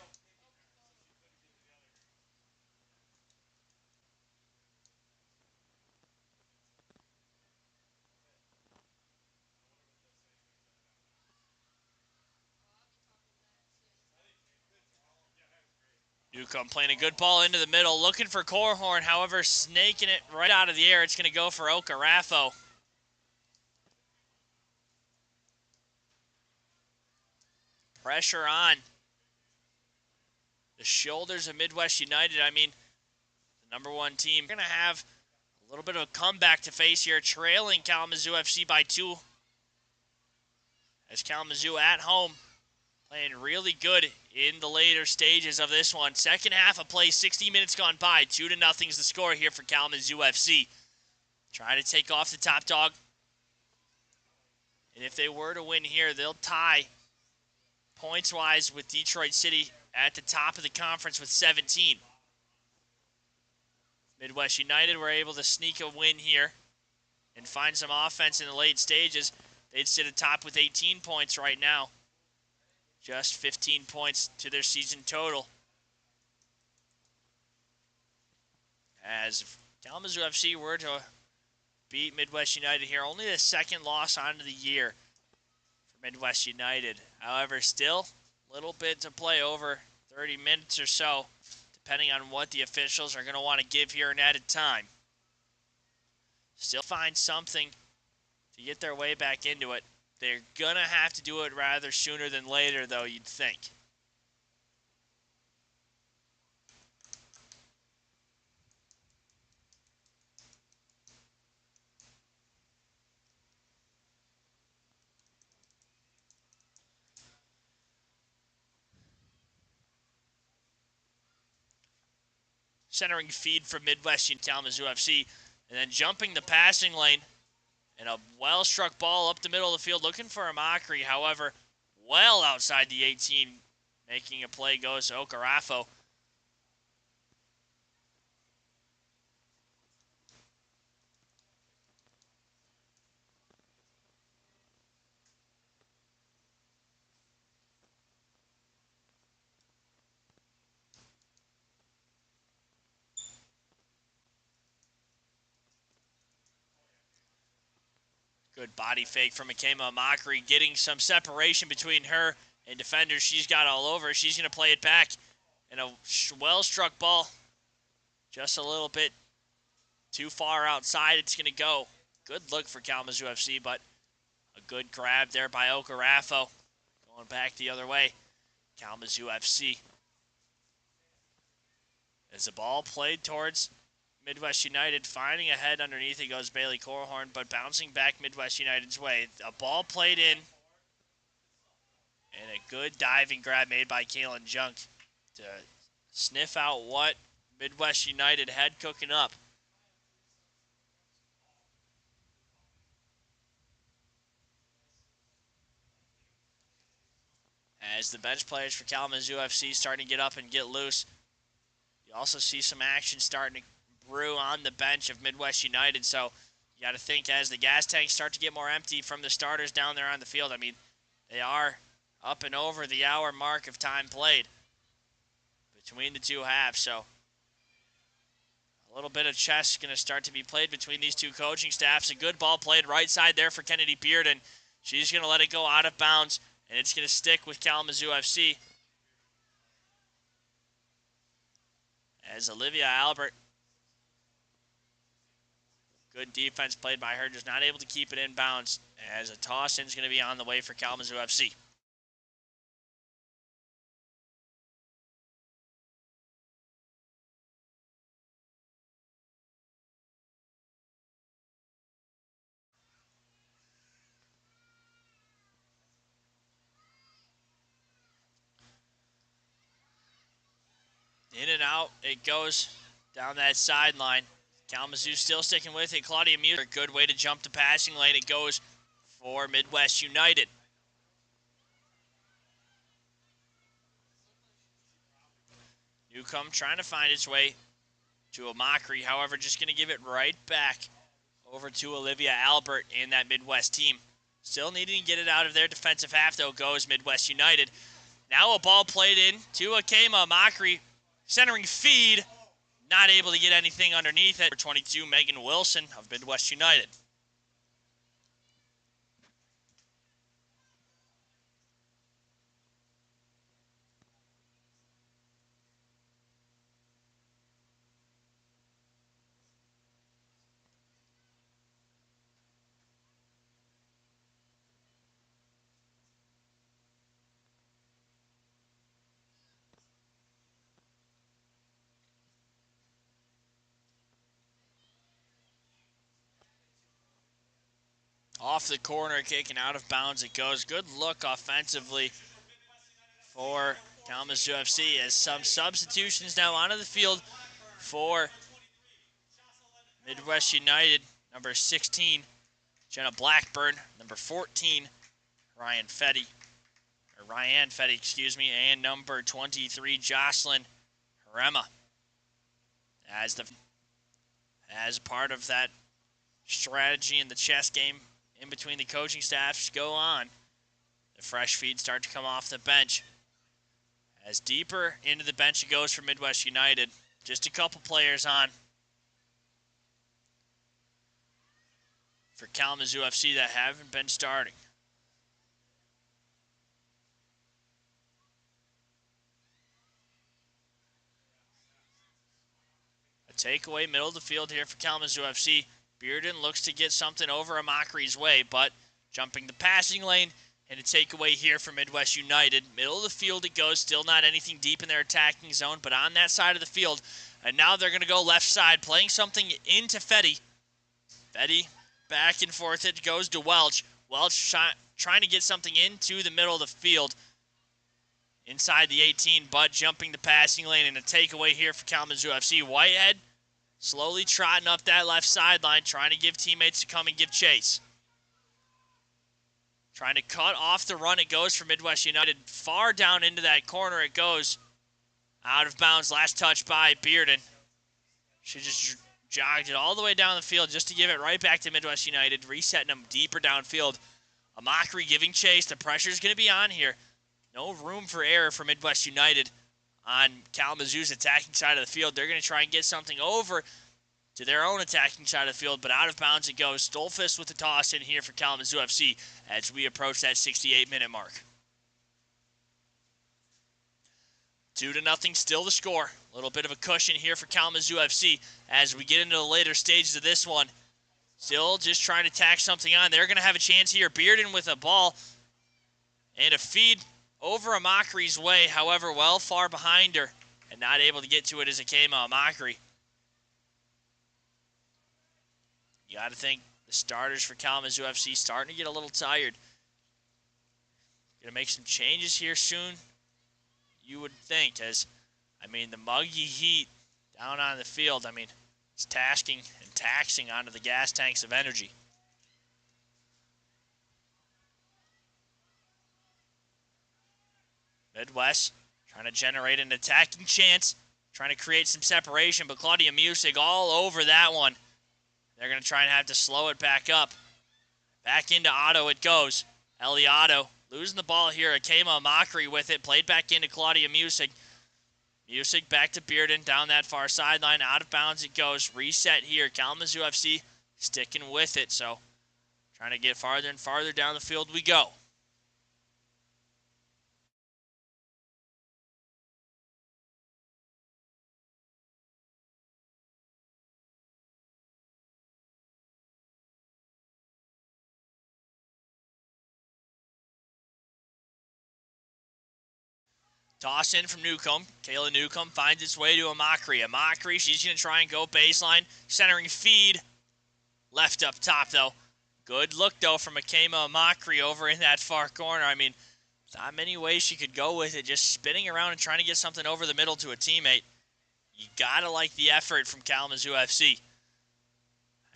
Speaker 1: Newcomb playing a good ball into the middle, looking for Corhorn, however, snaking it right out of the air. It's going to go for Okarafo. Pressure on the shoulders of Midwest United. I mean, the number one team going to have a little bit of a comeback to face here, trailing Kalamazoo FC by 2. As Kalamazoo at home, playing really good in the later stages of this one. Second half of play, 60 minutes gone by. 2-0 is the score here for Kalamazoo FC. Trying to take off the top dog. And if they were to win here, they'll tie points-wise with Detroit City at the top of the conference with 17. Midwest United were able to sneak a win here and find some offense in the late stages, they'd sit atop with 18 points right now. Just 15 points to their season total. As Kalamazoo FC were to beat Midwest United here, only the second loss on the year for Midwest United. However, still a little bit to play, over 30 minutes or so, depending on what the officials are going to want to give here in added time. Still find something to get their way back into it. They're going to have to do it rather sooner than later, though, you'd think. Centering feed from Midwest and Kalamazoo FC, and then jumping the passing lane, and a well-struck ball up the middle of the field, looking for a Mockery. However, well outside the 18, making a play goes to Okarafo. Good body fake from Akema Mockery, getting some separation between her and defenders. She's got all over. She's going to play it back. And a well-struck ball. Just a little bit too far outside. It's going to go. Good look for Kalamazoo FC, but a good grab there by Okarafo. Going back the other way. Kalamazoo FC. As the ball played towards Midwest United, finding a head underneath it goes Bailey Corhorn, but bouncing back Midwest United's way. A ball played in, and a good diving grab made by Kalen Junk to sniff out what Midwest United had cooking up. As the bench players for Kalamazoo FC starting to get up and get loose, you also see some action starting to brew on the bench of Midwest United. So you got to think, as the gas tanks start to get more empty from the starters down there on the field. I mean, they are up and over the hour mark of time played between the two halves. So a little bit of chess going to start to be played between these two coaching staffs. A good ball played right side there for Kennedy Beard, and she's going to let it go out of bounds, and it's going to stick with Kalamazoo FC. As Olivia Albert, good defense played by her, just not able to keep it in bounds, as a toss-in is going to be on the way for Kalamazoo FC. In and out, it goes down that sideline. Kalamazoo still sticking with it. Claudia Mueller, good way to jump the passing lane. It goes for Midwest United. Newcomb trying to find its way to a Mockery. However, just going to give it right back over to Olivia Albert and that Midwest team. Still needing to get it out of their defensive half, though, goes Midwest United. Now a ball played in to Akema Mockery. Centering feed. Not able to get anything underneath it. For 22, Megan Wilson of Midwest United. Off the corner kick and out of bounds it goes. Good look offensively for Kalamazoo FC, as some substitutions now onto the field for Midwest United. Number 16, Jenna Blackburn. Number 14, Ryan Fetty, and number 23, Jocelyn Harema. As part of that strategy and the chess game in between the coaching staffs go on. The fresh feet start to come off the bench. As deeper into the bench it goes for Midwest United. Just a couple players on for Kalamazoo FC that haven't been starting. A takeaway middle of the field here for Kalamazoo FC. Bearden looks to get something over a Mockery's way, but jumping the passing lane and a takeaway here for Midwest United. Middle of the field it goes, still not anything deep in their attacking zone, but on that side of the field. And now they're going to go left side, playing something into Fetty. Fetty back and forth it goes to Welch. Welch trying to get something into the middle of the field. Inside the 18, but jumping the passing lane and a takeaway here for Kalamazoo FC. Whitehead slowly trotting up that left sideline, trying to give teammates to come and give chase. Trying to cut off the run it goes for Midwest United. Far down into that corner it goes. Out of bounds, last touch by Bearden. She just jogged it all the way down the field just to give it right back to Midwest United, resetting them deeper downfield. A Mockery giving chase. The pressure's going to be on here. No room for error for Midwest United on Kalamazoo's attacking side of the field. They're going to try and get something over to their own attacking side of the field, but out of bounds it goes. Stolfus with the toss in here for Kalamazoo FC as we approach that 68-minute mark. 2-0 still the score. A little bit of a cushion here for Kalamazoo FC as we get into the later stages of this one. Still just trying to tack something on. They're going to have a chance here. Bearden with a ball and a feed over a Mockery's way. However, well far behind her and not able to get to it as it came a Mockery. You got to think the starters for Kalamazoo FC starting to get a little tired. Going to make some changes here soon, you would think, as, I mean, the muggy heat down on the field, I mean, it's tasking and taxing onto the gas tanks of energy. Midwest trying to generate an attacking chance, trying to create some separation, but Claudia Music all over that one. They're going to try and have to slow it back up. Back into Otto it goes. Ellie Otto losing the ball here. Akema Mockery with it. Played back into Claudia Music. Music back to Bearden down that far sideline. Out of bounds it goes. Reset here. Kalamazoo FC sticking with it. So trying to get farther and farther down the field we go. Toss in from Newcomb. Kayla Newcomb finds its way to a Mockery. A Mockery, she's going to try and go baseline. Centering feed. Left up top, though. Good look, though, from Akema Mockery over in that far corner. I mean, not many ways she could go with it. Just spinning around and trying to get something over the middle to a teammate. You got to like the effort from Kalamazoo FC.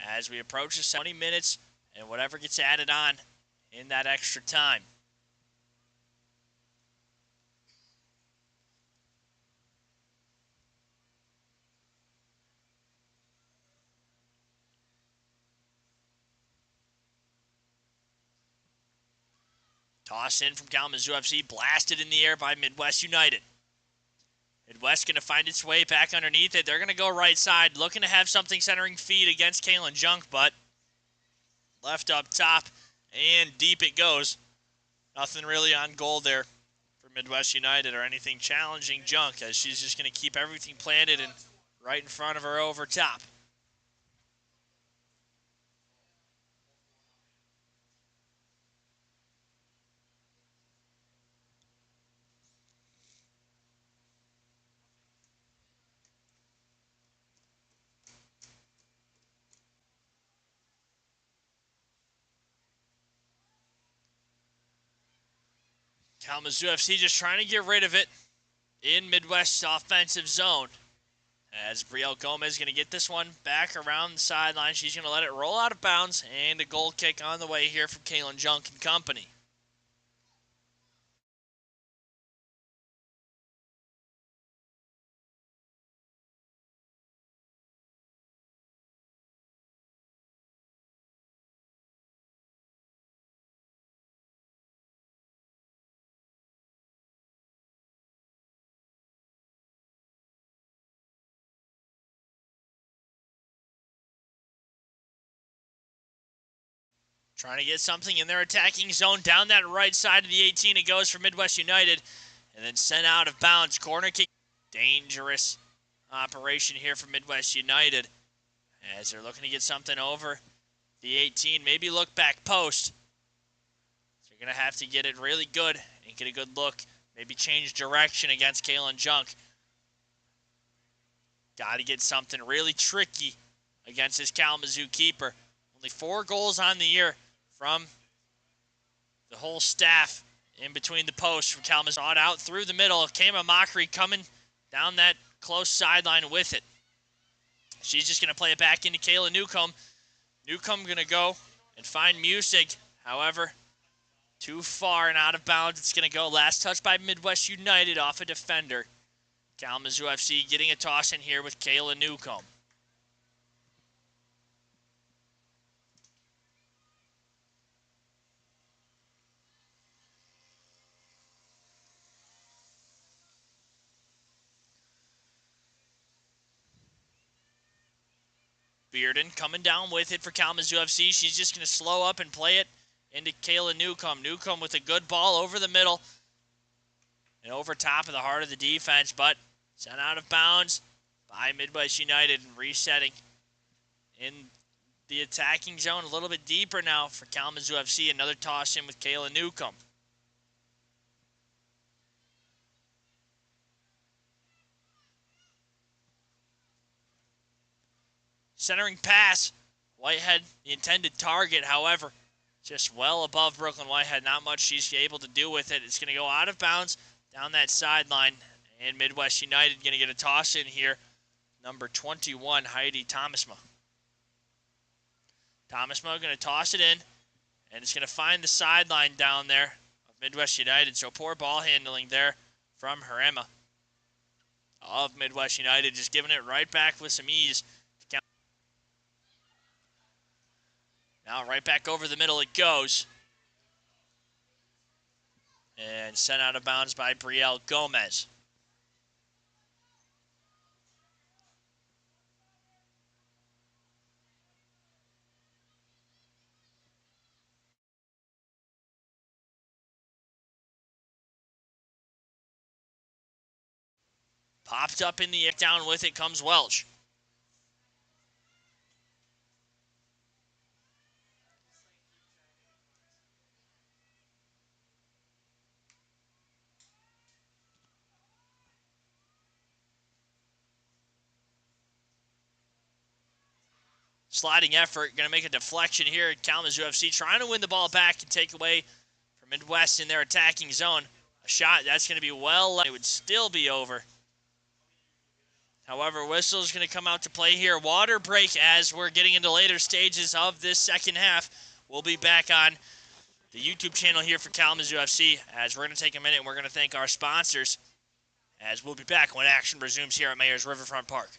Speaker 1: As we approach the 20 minutes and whatever gets added on in that extra time. Toss in from Kalamazoo FC, blasted in the air by Midwest United. Midwest going to find its way back underneath it. They're going to go right side, looking to have something centering feed against Kaylin Junk, but left up top and deep it goes. Nothing really on goal there for Midwest United or anything challenging Junk, as she's just going to keep everything planted and right in front of her over top. Kalamazoo FC just trying to get rid of it in Midwest's offensive zone. As Brielle Gomez is going to get this one back around the sideline. She's going to let it roll out of bounds, and a goal kick on the way here from Kaylin Junk and company. Trying to get something in their attacking zone. Down that right side of the 18 it goes for Midwest United. And then sent out of bounds. Corner kick. Dangerous operation here for Midwest United. As they're looking to get something over the 18. Maybe look back post. So you're going to have to get it really good and get a good look. Maybe change direction against Kalen Junk. Got to get something really tricky against this Kalamazoo keeper. Only 4 goals on the year from the whole staff in between the posts from Kalamazoo. Out through the middle. Kama Mockery coming down that close sideline with it. She's just going to play it back into Kayla Newcomb. Newcomb going to go and find Musig. However, too far and out of bounds. It's going to go. Last touch by Midwest United off a defender. Kalamazoo FC getting a toss in here with Kayla Newcomb. Bearden coming down with it for Kalamazoo FC. She's just going to slow up and play it into Kayla Newcomb. Newcomb with a good ball over the middle and over top of the heart of the defense, but sent out of bounds by Midwest United and resetting in the attacking zone a little bit deeper now for Kalamazoo FC. Another toss in with Kayla Newcomb. Centering pass. Whitehead, the intended target, however, just well above Brooklyn Whitehead. Not much she's able to do with it. It's going to go out of bounds down that sideline. And Midwest United going to get a toss in here. Number 21, Heidi Thomasma. Thomasma going to toss it in. And it's going to find the sideline down there of Midwest United. So poor ball handling there from Harema of Midwest United. Just giving it right back with some ease. Now right back over the middle it goes. And sent out of bounds by Brielle Gomez. Popped up in the air. Down with it comes Welch. Sliding effort, going to make a deflection here at Kalamazoo FC, trying to win the ball back and take away from Midwest in their attacking zone. A shot that's going to be well, it would still be over. However, whistle is going to come out to play here. Water break as we're getting into later stages of this second half. We'll be back on the YouTube channel here for Kalamazoo FC as we're going to take a minute and we're going to thank our sponsors as we'll be back when action resumes here at Mayor's Riverfront Park.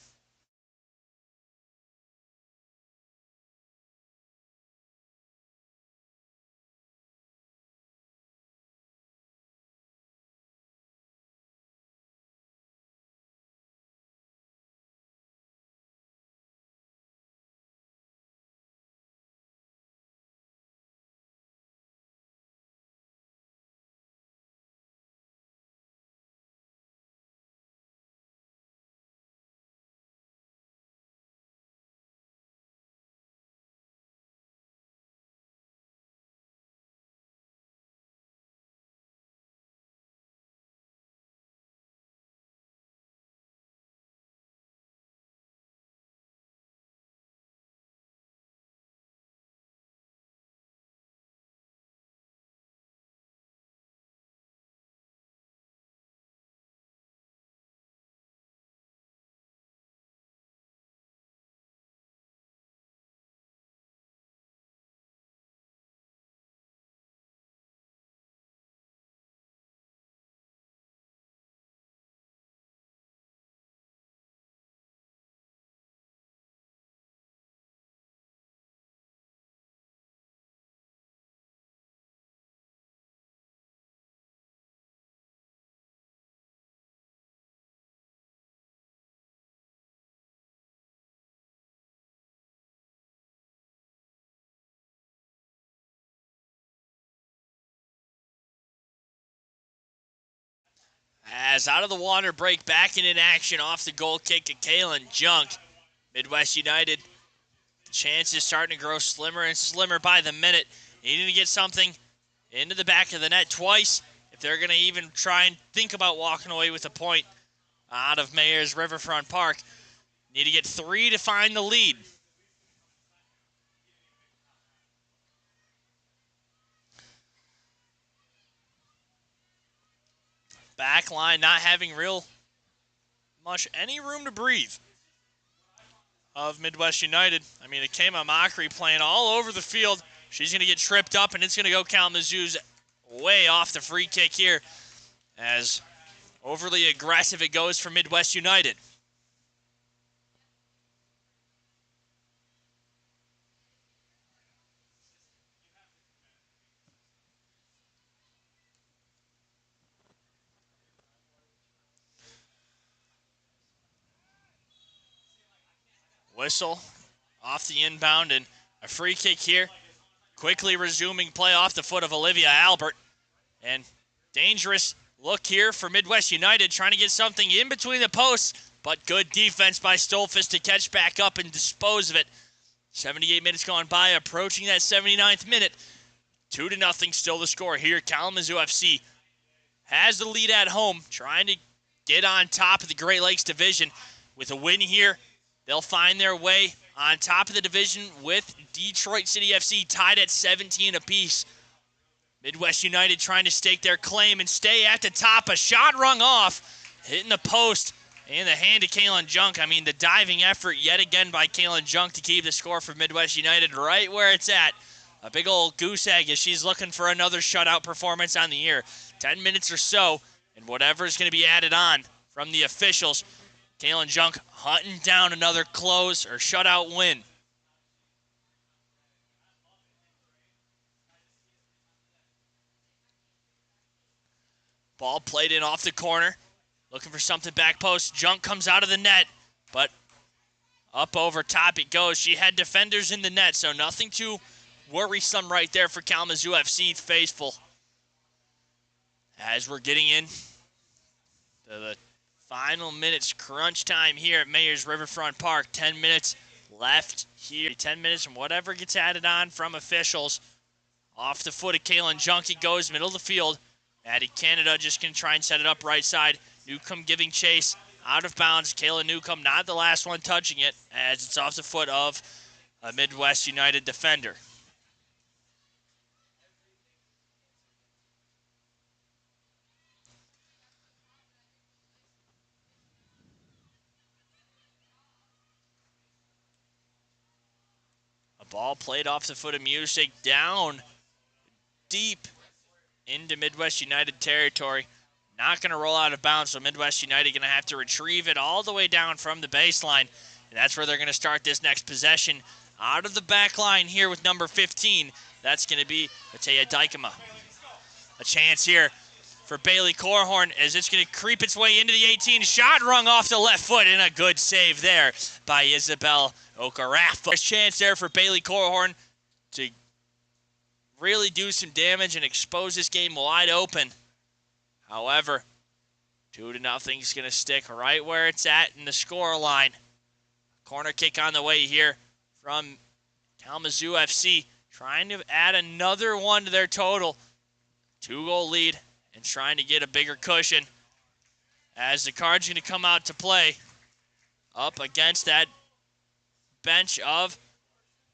Speaker 1: As out of the water break, back in action off the goal kick to Kalen Junk. Midwest United, the chances starting to grow slimmer and slimmer by the minute. Needing to get something into the back of the net twice if they're going to even try and think about walking away with a point out of Mayor's Riverfront Park. Need to get 3 to find the lead. Back line not having real much any room to breathe of Midwest United. I mean, it came a Mockery playing all over the field. She's going to get tripped up, and it's going to go Kalamazoo's way off the free kick here as overly aggressive it goes for Midwest United. Whistle off the inbound and a free kick here. Quickly resuming play off the foot of Olivia Albert. And dangerous look here for Midwest United, trying to get something in between the posts, but good defense by Stolfus to catch back up and dispose of it. 78 minutes gone by, approaching that 79th minute. 2-0 still the score here. Kalamazoo FC has the lead at home, trying to get on top of the Great Lakes Division. With a win here, they'll find their way on top of the division with Detroit City FC tied at 17 apiece. Midwest United trying to stake their claim and stay at the top. A shot rung off, hitting the post and the hand of Kaylin Junk. I mean, the diving effort yet again by Kaylin Junk to keep the score for Midwest United right where it's at. A big old goose egg as she's looking for another shutout performance on the year. 10 minutes or so, and whatever is going to be added on from the officials. Kaylin Junk hunting down another close or shutout win. Ball played in off the corner. Looking for something back post. Junk comes out of the net, but up over top it goes. She had defenders in the net, so nothing too worrisome right there for Kalamazoo FC faithful. As we're getting in to the final minutes crunch time here at Mayor's Riverfront Park. 10 minutes left here. 10 minutes and whatever gets added on from officials. Off the foot of Kaylin Junk, it goes middle of the field. Addie Canada just going to try and set it up right side. Newcomb giving chase out of bounds. Kayla Newcomb not the last one touching it as it's off the foot of a Midwest United defender. A ball played off the foot of Music down deep into Midwest United territory. Not going to roll out of bounds, so Midwest United going to have to retrieve it all the way down from the baseline. And that's where they're going to start this next possession. Out of the back line here with number 15. That's going to be Matea Dykema. A chance here for Bailey Corhorn as it's going to creep its way into the 18. Shot rung off the left foot, and a good save there by Isabel Okarafa. There's a chance there for Bailey Corhorn to really do some damage and expose this game wide open. However, 2-0 is going to stick right where it's at in the score line. Corner kick on the way here from Kalamazoo FC, trying to add another one to their total. 2-goal lead and trying to get a bigger cushion as the card's going to come out to play up against that bench of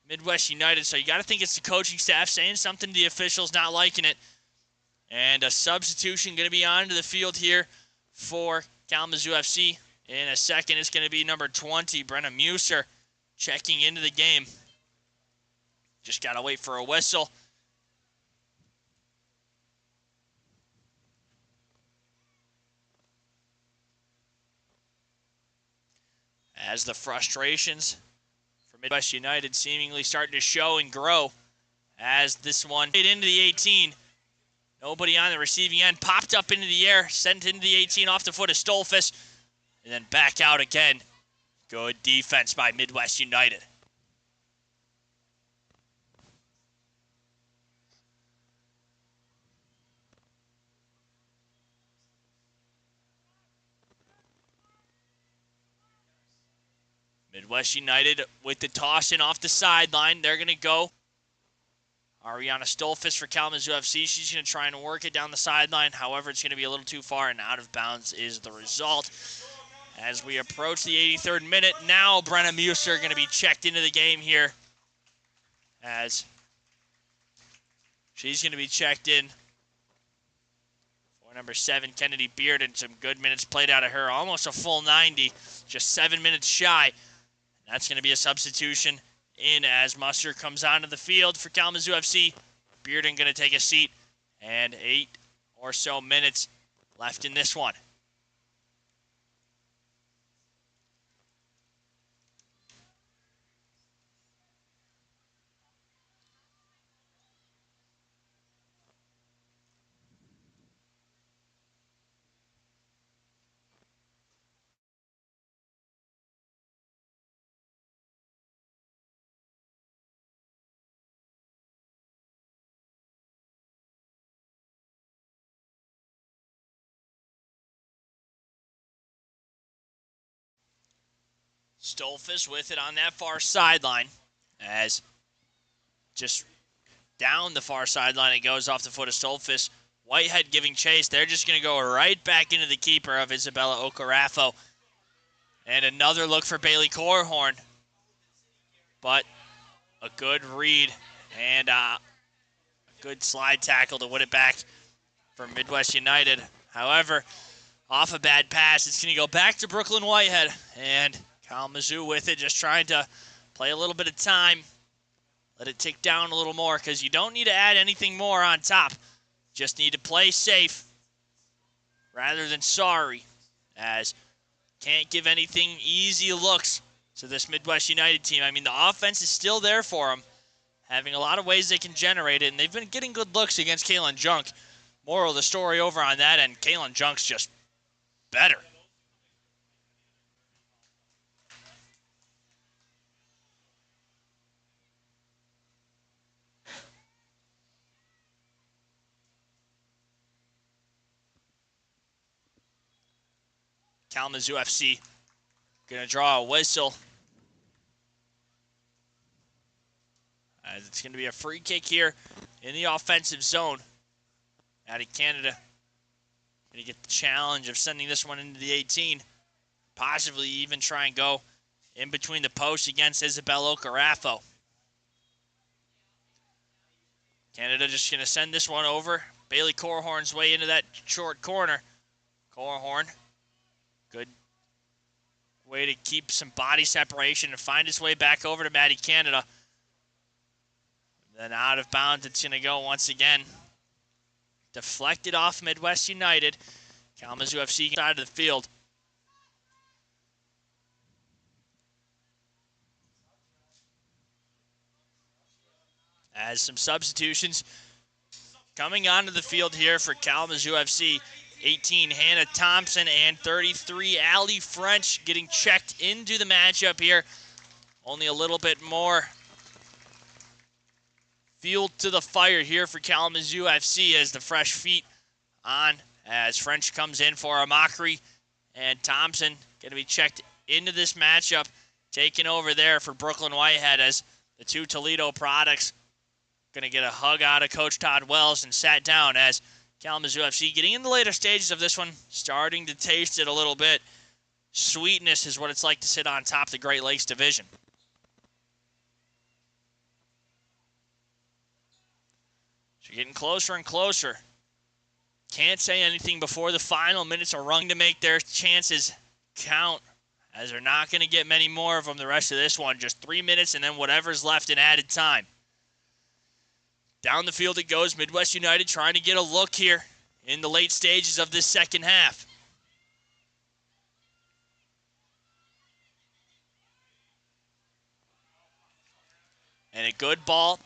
Speaker 1: Midwest United. So you got to think it's the coaching staff saying something to the officials, not liking it. And a substitution going to be onto the field here for Kalamazoo FC. In a second, it's going to be number 20, Brenna Muser, checking into the game. Just got to wait for a whistle. As the frustrations for Midwest United seemingly starting to show and grow as this one hit into the 18. Nobody on the receiving end. Popped up into the air. Sent into the 18 off the foot of Stolfus. And then back out again. Good defense by Midwest United. Midwest United with the toss in off the sideline. They're going to go. Ariana Stolfus for Kalamazoo FC. She's going to try and work it down the sideline. However, it's going to be a little too far, and out of bounds is the result. As we approach the 83rd minute, now Brenna Muser going to be checked into the game here, as she's going to be checked in for number 7, Kennedy Beard, and some good minutes played out of her. Almost a full 90, just 7 minutes shy. That's going to be a substitution in as Muster comes onto the field for Kalamazoo FC. Bearden going to take a seat, and 8 or so minutes left in this one. Stolfus with it on that far sideline, as just down the far sideline it goes off the foot of Stolfus. Whitehead giving chase. They're just going to go right back into the keeper of Isabella Ocarafo. And another look for Bailey Corhorn. But a good read and a good slide tackle to win it back for Midwest United. However, off a bad pass, it's going to go back to Brooklyn Whitehead. And Kalamazoo with it, just trying to play a little bit of time. Let it tick down a little more, because you don't need to add anything more on top. Just need to play safe rather than sorry, as can't give anything easy looks to this Midwest United team. I mean, the offense is still there for them, having a lot of ways they can generate it, and they've been getting good looks against Kaylin Junk. Moral of the story over on that end, Kaylin Junk's just better. Kalamazoo FC going to draw a whistle, as it's going to be a free kick here in the offensive zone. Out of Canada, going to get the challenge of sending this one into the 18, possibly even try and go in between the posts against Isabel Ocarafo. Canada just going to send this one over. Bailey Corhorn's way into that short corner. Corhorn, good way to keep some body separation and find his way back over to Maddie Canada. Then out of bounds, it's going to go once again. Deflected off Midwest United. Kalamazoo FC side of the field. As some substitutions coming onto the field here for Kalamazoo FC. 18, Hannah Thompson, and 33, Allie French getting checked into the matchup here. Only a little bit more fuel to the fire here for Kalamazoo FC as the fresh feet on, as French comes in for a mockery, and Thompson going to be checked into this matchup, taken over there for Brooklyn Whitehead, as the two Toledo products going to get a hug out of Coach Todd Wells and sat down, as Kalamazoo FC getting in the later stages of this one, starting to taste it a little bit. Sweetness is what it's like to sit on top of the Great Lakes Division. So you're getting closer and closer. Can't say anything before the final minutes are rung to make their chances count, as they're not going to get many more of them the rest of this one. Just 3 minutes and then whatever's left in added time. Down the field it goes. Midwest United trying to get a look here in the late stages of this second half. And a good ball.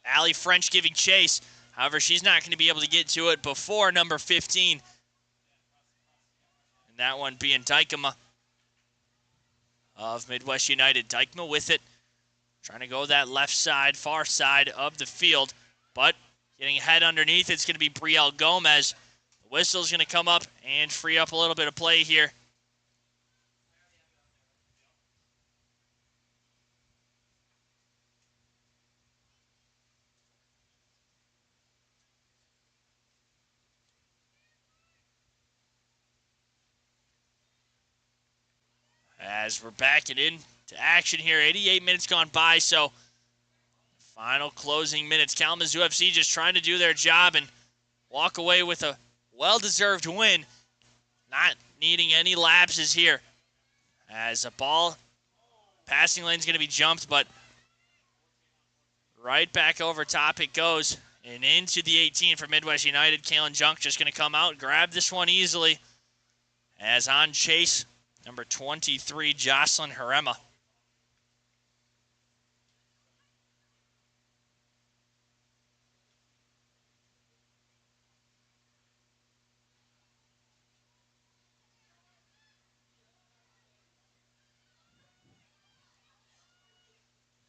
Speaker 1: Allie French giving chase. However, she's not going to be able to get to it before number 15. And that one being Dykema of Midwest United. Dykema with it. Trying to go that left side, far side of the field. But getting ahead underneath, it's going to be Brielle Gomez. The whistle's going to come up and free up a little bit of play here. as we're backing in to action here. 88 minutes gone by, so final closing minutes. Kalamazoo FC just trying to do their job and walk away with a well-deserved win. Not needing any lapses here. As a ball, passing lane's going to be jumped, but right back over top it goes. And into the 18 for Midwest United. Kalen Junk just going to come out and grab this one easily. As on chase, number 23, Jocelyn Harema.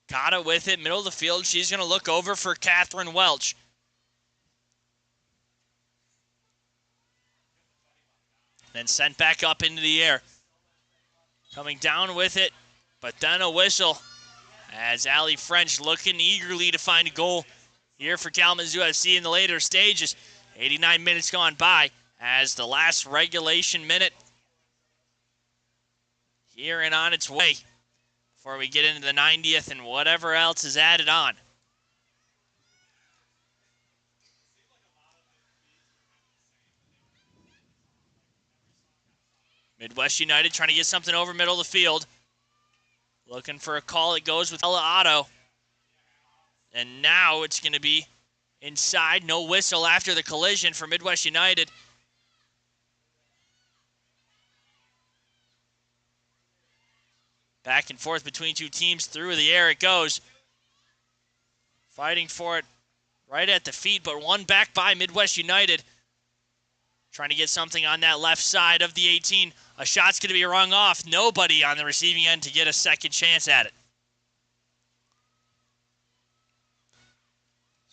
Speaker 1: Got it with it, middle of the field. She's going to look over for Catherine Welch. Then sent back up into the air. Coming down with it, but then a whistle as Allie French looking eagerly to find a goal here for Kalamazoo FC in the later stages. 89 minutes gone by as the last regulation minute here and on its way before we get into the 90th and whatever else is added on. Midwest United trying to get something over middle of the field. Looking for a call. It goes with Ella Otto. And now it's going to be inside. No whistle after the collision for Midwest United. Back and forth between two teams. Through the air it goes. Fighting for it right at the feet, but one back by Midwest United. Trying to get something on that left side of the 18. A shot's going to be rung off. Nobody on the receiving end to get a second chance at it.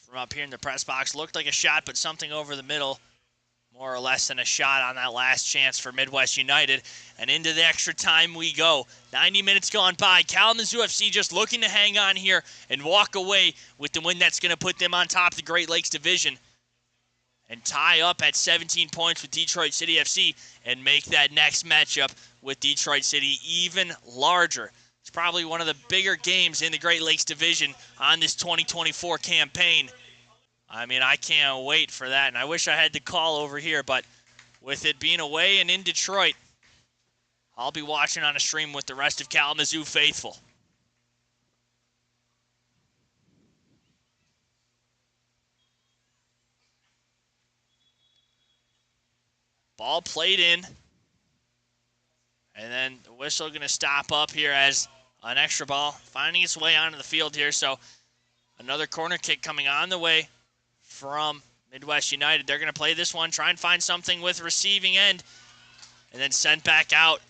Speaker 1: From up here in the press box, looked like a shot, but something over the middle. More or less than a shot on that last chance for Midwest United. And into the extra time we go. 90 minutes gone by. Kalamazoo FC just looking to hang on here and walk away with the win that's going to put them on top of the Great Lakes Division. And tie up at 17 points with Detroit City FC and make that next matchup with Detroit City even larger. It's probably one of the bigger games in the Great Lakes Division on this 2024 campaign. I mean, I can't wait for that, and I wish I had the call over here, but with it being away and in Detroit, I'll be watching on a stream with the rest of Kalamazoo faithful. Ball played in. And then the whistle going to stop up here as an extra ball finding its way onto the field here. So another corner kick coming on the way from Midwest United. They're going to play this one, try and find something with receiving end. And then sent back out.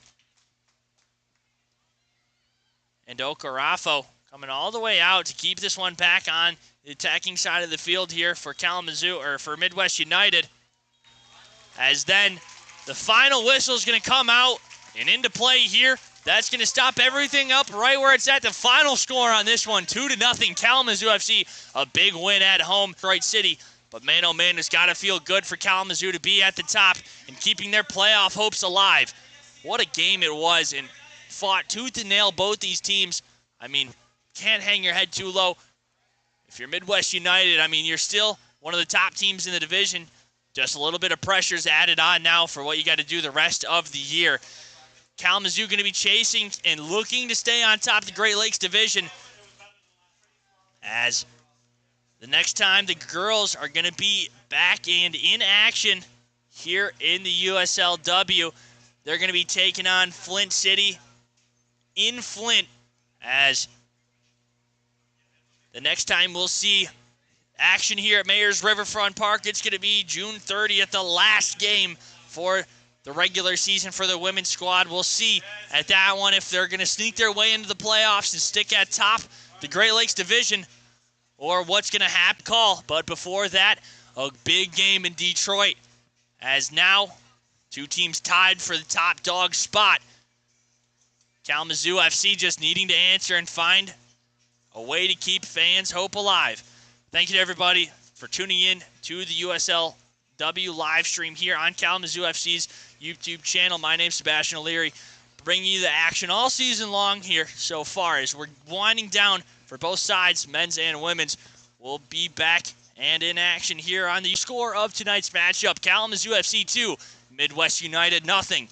Speaker 1: And Okarafo coming all the way out to keep this one back on the attacking side of the field here for Kalamazoo, or for Midwest United. As then the final whistle is going to come out and into play here. That's going to stop everything up right where it's at. The final score on this one, 2-0. Kalamazoo FC, a big win at home, Detroit City. But man, oh man, it's got to feel good for Kalamazoo to be at the top and keeping their playoff hopes alive. What a game it was, and fought tooth and nail both these teams. I mean, can't hang your head too low. If you're Midwest United, I mean, you're still one of the top teams in the division. Just a little bit of pressure's added on now for what you got to do the rest of the year. Kalamazoo going to be chasing and looking to stay on top of the Great Lakes Division. As the next time the girls are going to be back and in action here in the USLW, they're going to be taking on Flint City in Flint. As the next time we'll see action here at Mayor's Riverfront Park, it's going to be June 30th, the last game for the regular season for the women's squad. We'll see at that one if they're going to sneak their way into the playoffs and stick at top the Great Lakes Division, or what's going to happen. Call. But before that, a big game in Detroit, as now two teams tied for the top dog spot. Kalamazoo FC just needing to answer and find a way to keep fans' hope alive. Thank you to everybody for tuning in to the USLW live stream here on Kalamazoo FC's YouTube channel. My name's Sebastian O'Leary. bringing you the action all season long here so far as we're winding down for both sides, men's and women's. We'll be back and in action here on the score of tonight's matchup. Kalamazoo FC 2, Midwest United 0.